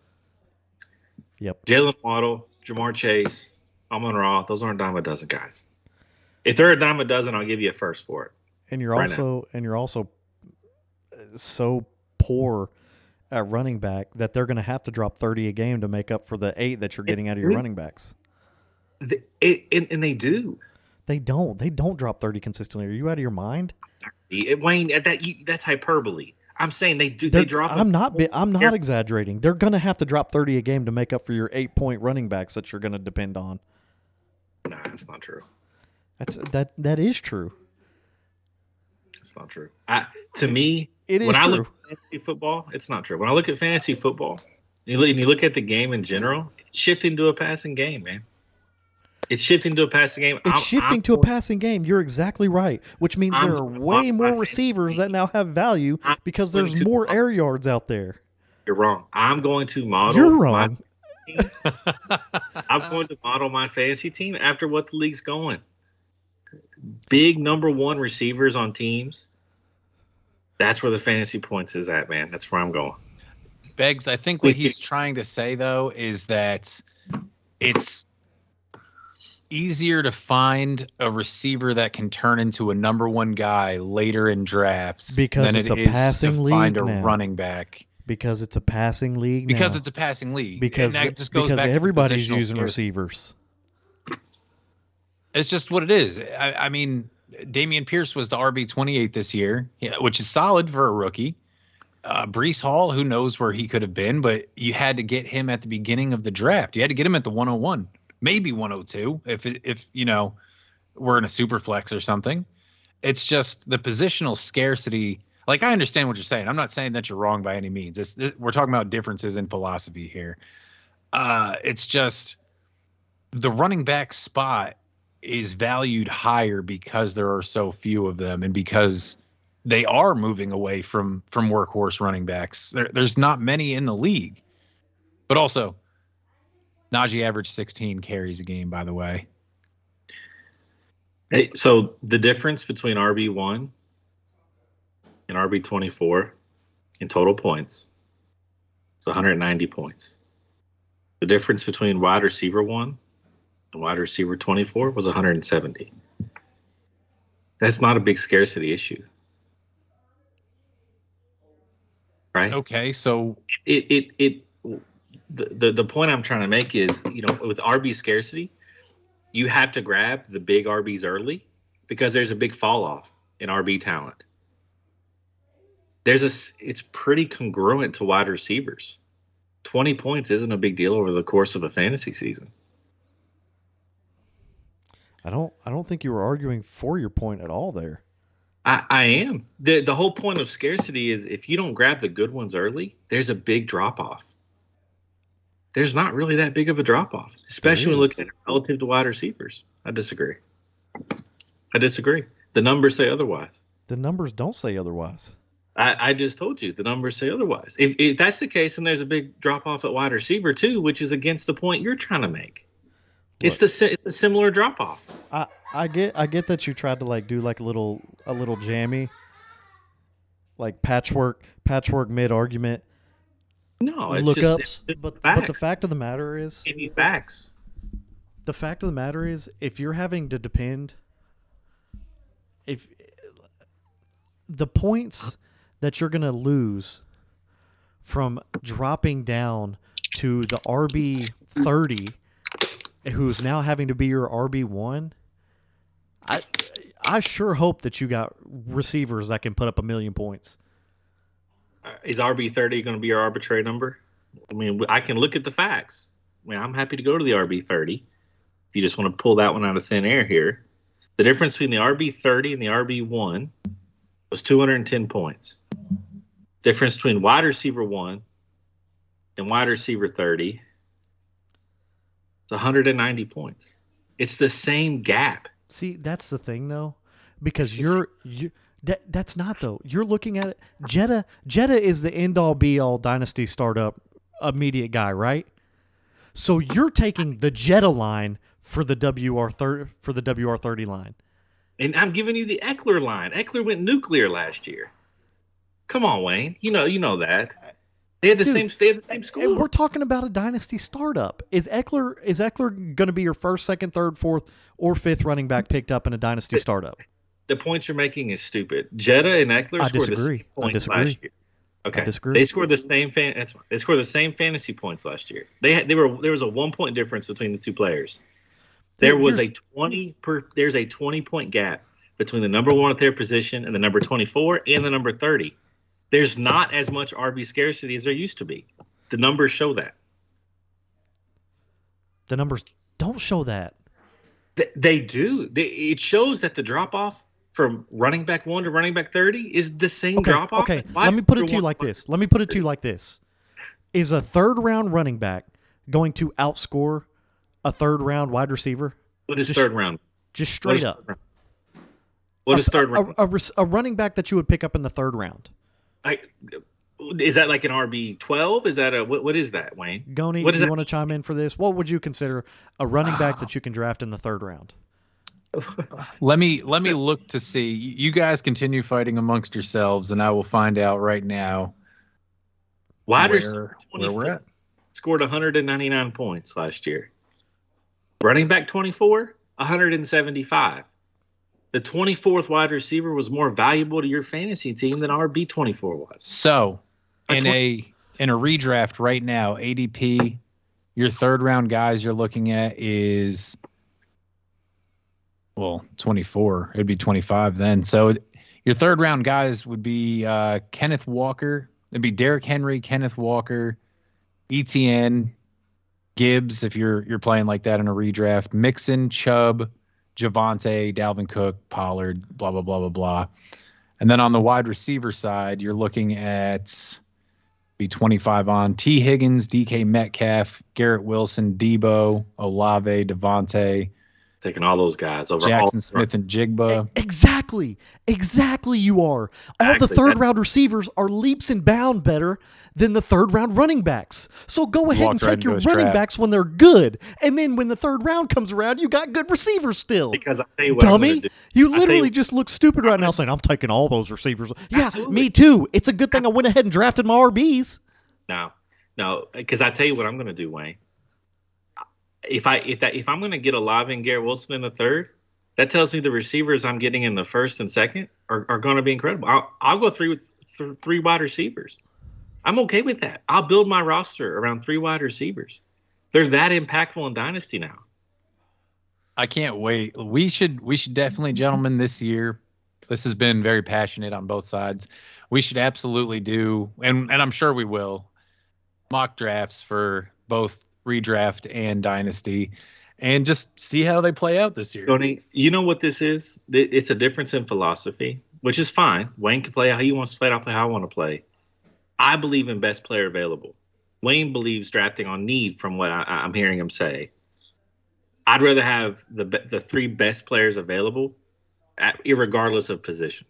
Yep. Jalen Waddle, Jamar Chase, Amon-Ra, those aren't dime a dozen guys. If they're a dime a dozen, I'll give you a first for it. And you're also so poor at running back that they're going to have to drop 30 a game to make up for the 8 that you're getting out of your running backs. And they do. They don't drop 30 consistently. Are you out of your mind? Wayne, that's hyperbole. I'm saying they do. They drop. I'm not exaggerating. They're going to have to drop 30 a game to make up for your 8-point running backs that you're going to depend on. Nah, that's not true. That is true. It's not true. To me, it is when true. I look at fantasy football, it's not true. When I look at fantasy football, you look at the game in general, it's shifting to a passing game, man. It's shifting to a passing game. It's shifting to a passing game. You're exactly right, which means there are way more receivers that now have value because there's more air yards out there. You're wrong. I'm going to model. You're wrong. I'm going to model my fantasy team after what the league's going. Big number one receivers on teams. That's where the fantasy points is at, man. That's where I'm going. Beggs, I think what he's trying to say, though, is that it's easier to find a receiver that can turn into a number one guy later in drafts because than it's it a is passing to league find a now. running back. Because it's a passing league now. Because it's a passing league. Because and that just goes back to everybody's positional using scarcity. receivers. It's just what it is. I mean, Dameon Pierce was the RB28 this year, which is solid for a rookie. Breece Hall, who knows where he could have been, but you had to get him at the beginning of the draft. You had to get him at the 101, maybe 102, if you know we're in a super flex or something. It's just the positional scarcity. Like, I understand what you're saying. I'm not saying that you're wrong by any means. We're talking about differences in philosophy here. It's just the running back spot is valued higher because there are so few of them and because they are moving away from workhorse running backs. There's not many in the league. But also, Najee averaged 16 carries a game, by the way. Hey, so the difference between RB1 and RB24 in total points is 190 points. The difference between wide receiver 1 and wide receiver 24 was 170. That's not a big scarcity issue. Right? Okay, so the point I'm trying to make is, with RB scarcity, you have to grab the big RBs early because there's a big fall off in RB talent. It's pretty congruent to wide receivers. 20 points isn't a big deal over the course of a fantasy season. I don't think you were arguing for your point at all there. I am. The whole point of scarcity is if you don't grab the good ones early, there's a big drop off. There's not really that big of a drop off, especially when looking at it relative to wide receivers. I disagree. The numbers say otherwise. The numbers don't say otherwise. I just told you the numbers say otherwise. If that's the case, then there's a big drop off at wide receiver too, which is against the point you're trying to make. It's a similar drop off. I get that you tried to like do like a little jammy, like patchwork mid argument No, it's lookups. just it's But facts. the fact of the matter is, Give me facts. the fact of the matter is, if you're having to depend, if the points that you're gonna lose from dropping down to the RB 30, who's now having to be your RB 1, I sure hope that you got receivers that can put up 1,000,000 points. Is RB30 going to be your arbitrary number? I mean, I can look at the facts. I mean, I'm happy to go to the RB30. If you just want to pull that one out of thin air here, the difference between the RB30 and the RB1 was 210 points. Difference between wide receiver 1 and wide receiver 30 is 190 points. It's the same gap. See, that's the thing though, because that's not though. You're looking at it. Jetta is the end all be all dynasty startup immediate guy, right? So you're taking the Jetta line for the WR30 line. And I'm giving you the Eckler line. Eckler went nuclear last year. Come on, Wayne. You know that. They had the same score. And we're talking about a dynasty startup. Is Eckler going to be your first, second, third, fourth, or fifth running back picked up in a dynasty startup? The point you're making is stupid. Jetta and Eckler scored the same points last year. Okay, I disagree. They scored the same They scored the same fantasy points last year. There was a 1 point difference between the two players. There's a 20-point gap between the number 1 at their position and the number 24 and the number 30. There's not as much RB scarcity as there used to be. The numbers show that. The numbers don't show that. They do. It shows that the drop off from running back 1 to running back 30 is the same drop off. Okay, let me put it to you like this. Is a third round running back going to outscore a third round wide receiver? What is third round? Just straight up. What is third round? A running back that you would pick up in the third round. Is that like an RB12? Is that what is that, Wayne? Goni, you want to chime in for this? What would you consider a running back that you can draft in the third round? Let me look to see. You guys continue fighting amongst yourselves, and I will find out right now where we're at. Scored 199 points last year. Running back 24, 175. The 24th wide receiver was more valuable to your fantasy team than RB24 was. So, in a redraft right now, ADP, your third round guys you're looking at is 24. It'd be 25 then. So, your third round guys would be Kenneth Walker. It'd be Derrick Henry, Kenneth Walker, ETN, Gibbs if you're playing like that in a redraft, Mixon, Chubb, Javonte, Dalvin Cook, Pollard, blah, blah, blah, blah, blah. And then on the wide receiver side, you're looking at be 25 on T. Higgins, DK Metcalf, Garrett Wilson, Debo, Olave, Devontae. Taking all those guys over Jackson Smith and Jigba. Exactly you are. All the third round receivers are leaps and bounds better than the third round running backs. So go ahead and take your running backs when they're good. And then when the third round comes around, you got good receivers still. Because I tell you what, dummy, you literally just look stupid right now saying, I'm taking all those receivers. Yeah, absolutely. Me too. It's a good thing I went ahead and drafted my RBs. No, because I tell you what I'm going to do, Wayne. If I'm going to get Olave and Garrett Wilson in the third, that tells me the receivers I'm getting in the first and second are going to be incredible. I'll go with three wide receivers. I'm okay with that. I'll build my roster around 3 wide receivers. They're that impactful in Dynasty now. I can't wait. We should definitely, gentlemen, this year. This has been very passionate on both sides. We should absolutely do, and I'm sure we will, mock drafts for both redraft and Dynasty, and just see how they play out this year. Tony, you know what this is? It's a difference in philosophy, which is fine. Wayne can play how he wants to play. I'll play how I want to play. I believe in best player available. Wayne believes drafting on need, from what I'm hearing him say. I'd rather have the 3 best players available, irregardless of position.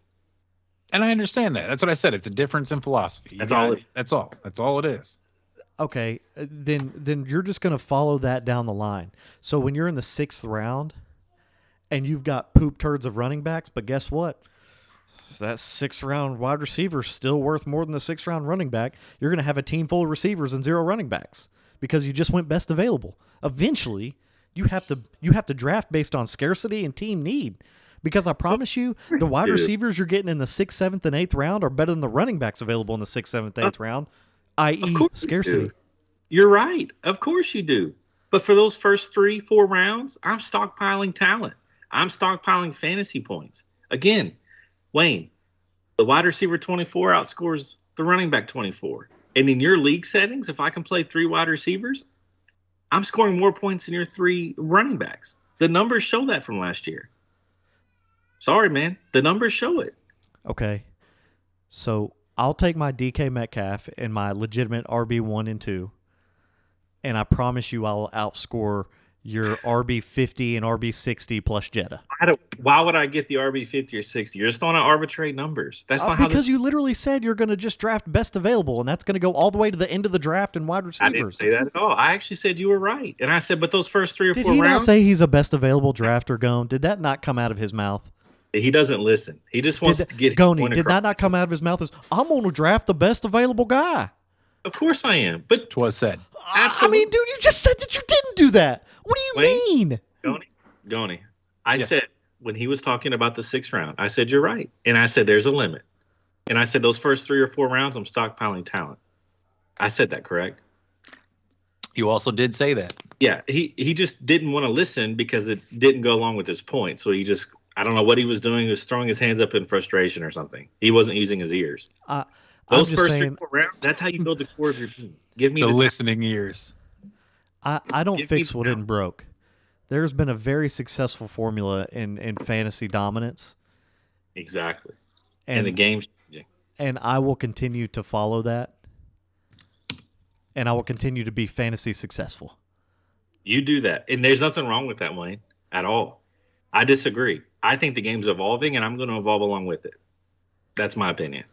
And I understand that. That's what I said. It's a difference in philosophy. That's all it is. That's all it is. Okay, then you're just going to follow that down the line. So when you're in the 6th round and you've got poop turds of running backs, but guess what? That 6th round wide receiver is still worth more than the 6th round running back. You're going to have a team full of receivers and 0 running backs because you just went best available. Eventually, you have to draft based on scarcity and team need. Because I promise you, the wide receivers you're getting in the 6th, 7th, and 8th round are better than the running backs available in the 6th, 7th, 8th round, i.e. scarcity. You're right. Of course you do. But for those first 3-4 rounds, I'm stockpiling talent. I'm stockpiling fantasy points. Again, Wayne, the wide receiver 24 outscores the running back 24. And in your league settings, if I can play 3 wide receivers, I'm scoring more points than your 3 running backs. The numbers show that from last year. Sorry, man. The numbers show it. Okay. So I'll take my DK Metcalf and my legitimate RB1 and 2, and I promise you I'll outscore your RB50 and RB60 plus Jetta. Why would I get the RB50 or 60? You're just throwing out arbitrary numbers. That's not because you literally said you're going to just draft best available, and that's going to go all the way to the end of the draft in wide receivers. I didn't say that at all. I actually said you were right. And I said, but those first 3 or 4 rounds. Did he not say he's a best available drafter, Gone? Did that not come out of his mouth? He doesn't listen. He just wants to get Goni, did that not come out of his mouth as, I'm going to draft the best available guy? Of course I am. But Twas said. I mean, dude, you just said that you didn't do that. What do you mean? Goni, I said when he was talking about the 6th round, I said, you're right. And I said, there's a limit. And I said, those first 3 or 4 rounds, I'm stockpiling talent. I said that, correct? You also did say that. Yeah, he just didn't want to listen because it didn't go along with his point. So he just, I don't know what he was doing. He was throwing his hands up in frustration or something. He wasn't using his ears. Those first 3 or 4 rounds, that's how you build the core of your team. Give me the listening ears. I don't fix what isn't broke. There's been a very successful formula in fantasy dominance. Exactly. And the game's changing. And I will continue to follow that. And I will continue to be fantasy successful. You do that. And there's nothing wrong with that, Wayne, at all. I disagree. I think the game's evolving, and I'm going to evolve along with it. That's my opinion.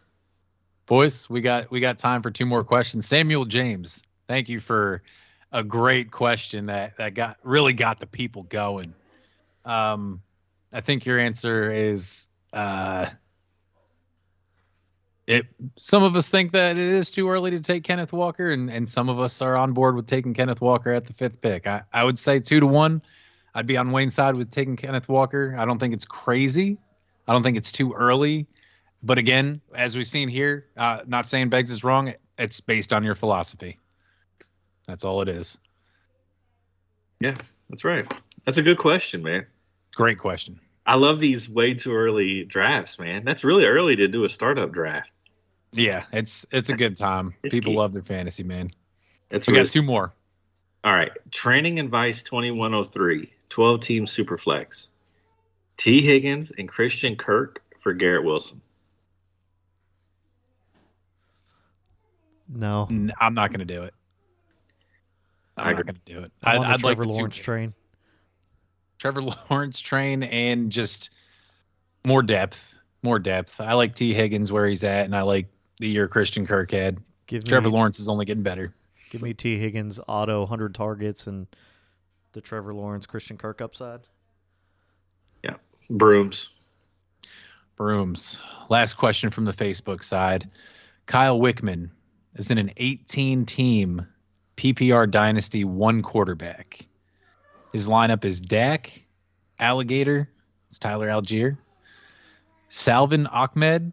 Boys, we got time for 2 more questions. Samuel James, thank you for a great question that really got the people going. I think your answer is some of us think that it is too early to take Kenneth Walker, and some of us are on board with taking Kenneth Walker at the 5th pick. I would say 2-1. I'd be on Wayne's side with taking Kenneth Walker. I don't think it's crazy. I don't think it's too early. But again, as we've seen here, not saying Beggs is wrong. It's based on your philosophy. That's all it is. Yeah, that's right. That's a good question, man. Great question. I love these way too early drafts, man. That's really early to do a startup draft. Yeah, it's a good time. People love their fantasy, man. We got 2 more. All right. Training Advice 2103, 12-team Superflex. T. Higgins and Christian Kirk for Garrett Wilson. No. I'm not going to do it. I'm not going to do it. I'd like Trevor Lawrence train. Trevor Lawrence train and just more depth. I like T. Higgins where he's at, and I like the year Christian Kirk had. Trevor Lawrence is only getting better. Give me T. Higgins auto 100 targets and the Trevor Lawrence Christian Kirk upside. Yeah. Brooms. Last question from the Facebook side. Kyle Wickman is in an 18-team PPR dynasty 1 quarterback. His lineup is Dak, Alligator, it's Tyler Algier, Salvin Ahmed,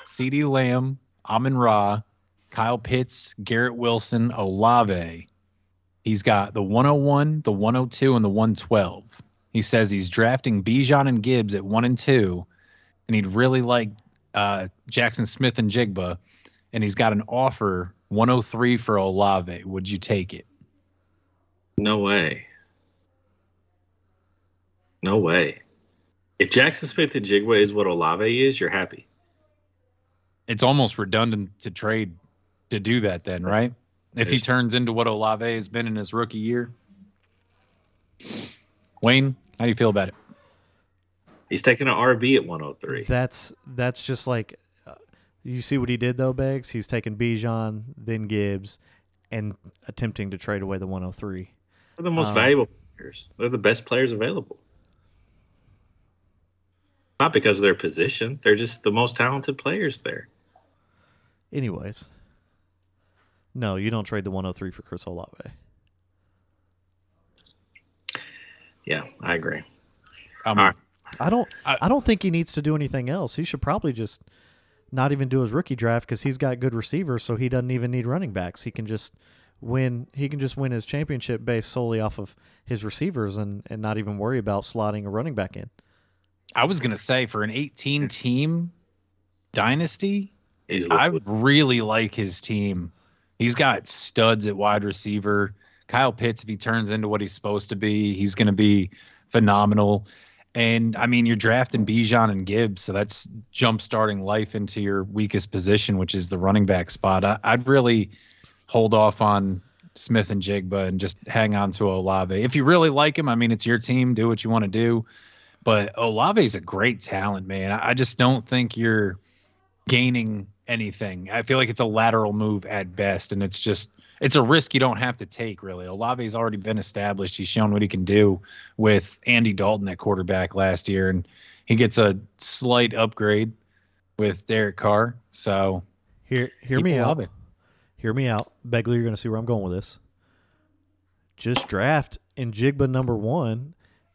CeeDee Lamb, Amon-Ra, Kyle Pitts, Garrett Wilson, Olave. He's got the 101, the 102, and the 112. He says he's drafting Bijan and Gibbs at 1 and 2, and he'd really like Jackson Smith and Jigba, and he's got an offer 103 for Olave. Would you take it? No way. If Jackson Smith and Jigba is what Olave is, you're happy. It's almost redundant to trade to do that then, right? If he turns into what Olave has been in his rookie year. Wayne, how do you feel about it? He's taking an RB at 103. That's just like You see what he did though, Beggs? He's taking Bijan, then Gibbs, and attempting to trade away the 103. They're the most valuable players. They're the best players available. Not because of their position. They're just the most talented players there. Anyways. No, you don't trade the 103 for Chris Olave. Yeah, I agree. All right. I don't think he needs to do anything else. He should probably just not even do his rookie draft because he's got good receivers, so he doesn't even need running backs. He can just win his championship based solely off of his receivers and not even worry about slotting a running back in. I was gonna say for an 18-team dynasty, I really like his team. He's got studs at wide receiver. Kyle Pitts, if he turns into what he's supposed to be, he's going to be phenomenal. And, I mean, you're drafting Bijan and Gibbs, so that's jump-starting life into your weakest position, which is the running back spot. I'd really hold off on Smith and Jigba and just hang on to Olave. If you really like him, I mean, it's your team. Do what you want to do. But Olave's a great talent, man. I just don't think you're gaining anything. I feel like it's a lateral move at best, and it's a risk you don't have to take, really. Olave's already been established. He's shown what he can do with Andy Dalton at quarterback last year, and he gets a slight upgrade with Derek Carr. So hear me out. Hear me out. Begley, you're going to see where I'm going with this. Just draft Njigba number 1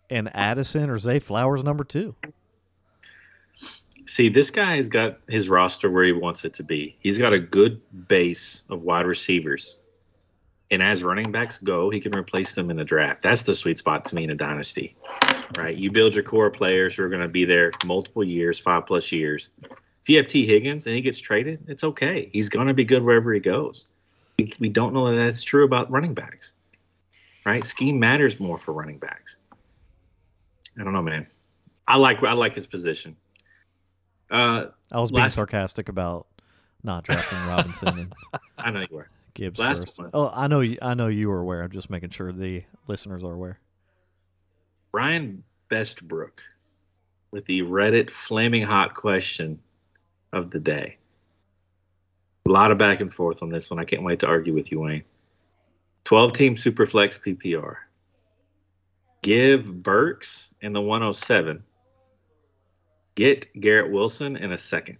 and Addison or Zay Flowers number 2. See, this guy has got his roster where he wants it to be. He's got a good base of wide receivers. And as running backs go, he can replace them in the draft. That's the sweet spot to me in a dynasty, right? You build your core players who are going to be there multiple years, 5+ years. If you have T. Higgins and he gets traded, it's okay. He's going to be good wherever he goes. We don't know that that's true about running backs, right? Scheme matters more for running backs. I don't know, man. I like his position. I was being sarcastic about not drafting Robinson and I know you were. Gibbs Last first. one. Oh, I know you were aware. I'm just making sure the listeners are aware. Ryan Bestbrook with the Reddit flaming hot question of the day. A lot of back and forth on this one. I can't wait to argue with you, Wayne. 12-team Superflex PPR. Give Burks in the 107. Get Garrett Wilson in a second.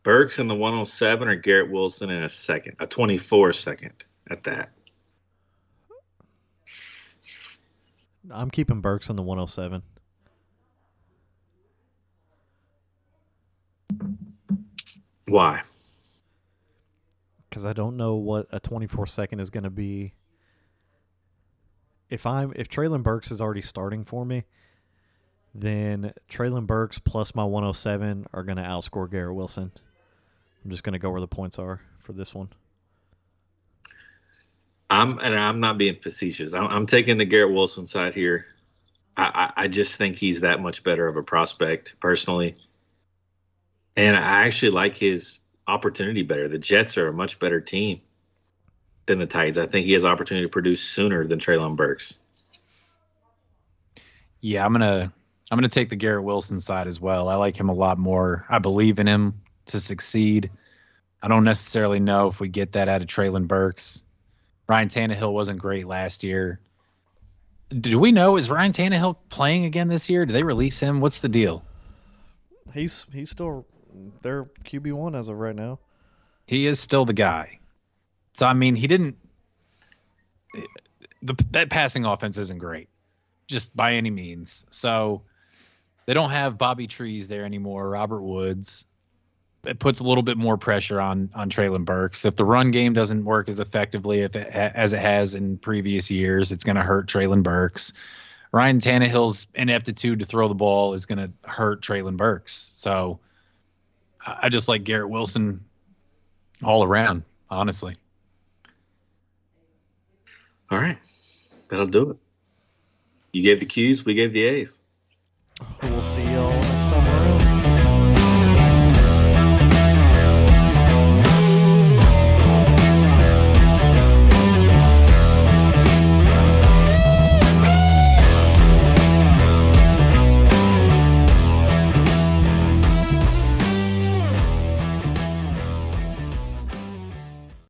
Burks in the 107 or Garrett Wilson in a second. A 24 second at that. I'm keeping Burks in the 107. Why? Because I don't know what a 24 second is going to be. If Treylon Burks is already starting for me, then Treylon Burks plus my 107 are going to outscore Garrett Wilson. I'm just going to go where the points are for this one. I'm not being facetious. I'm taking the Garrett Wilson side here. I just think he's that much better of a prospect personally. And I actually like his opportunity better. The Jets are a much better team than the Titans. I think he has opportunity to produce sooner than Treylon Burks. Yeah, I'm gonna take the Garrett Wilson side as well. I like him a lot more. I believe in him to succeed. I don't necessarily know if we get that out of Treylon Burks. Ryan Tannehill wasn't great last year. Do we know, is Ryan Tannehill playing again this year? Do they release him? What's the deal? He's still their QB1 as of right now. He is still the guy. So, I mean, he didn't – that passing offense isn't great, just by any means. So, they don't have Bobby Trees there anymore, Robert Woods. It puts a little bit more pressure on Treylon Burks. If the run game doesn't work as effectively as it has in previous years, it's going to hurt Treylon Burks. Ryan Tannehill's ineptitude to throw the ball is going to hurt Treylon Burks. So I just like Garrett Wilson all around, honestly. All right. That'll do it. You gave the Qs, we gave the A's.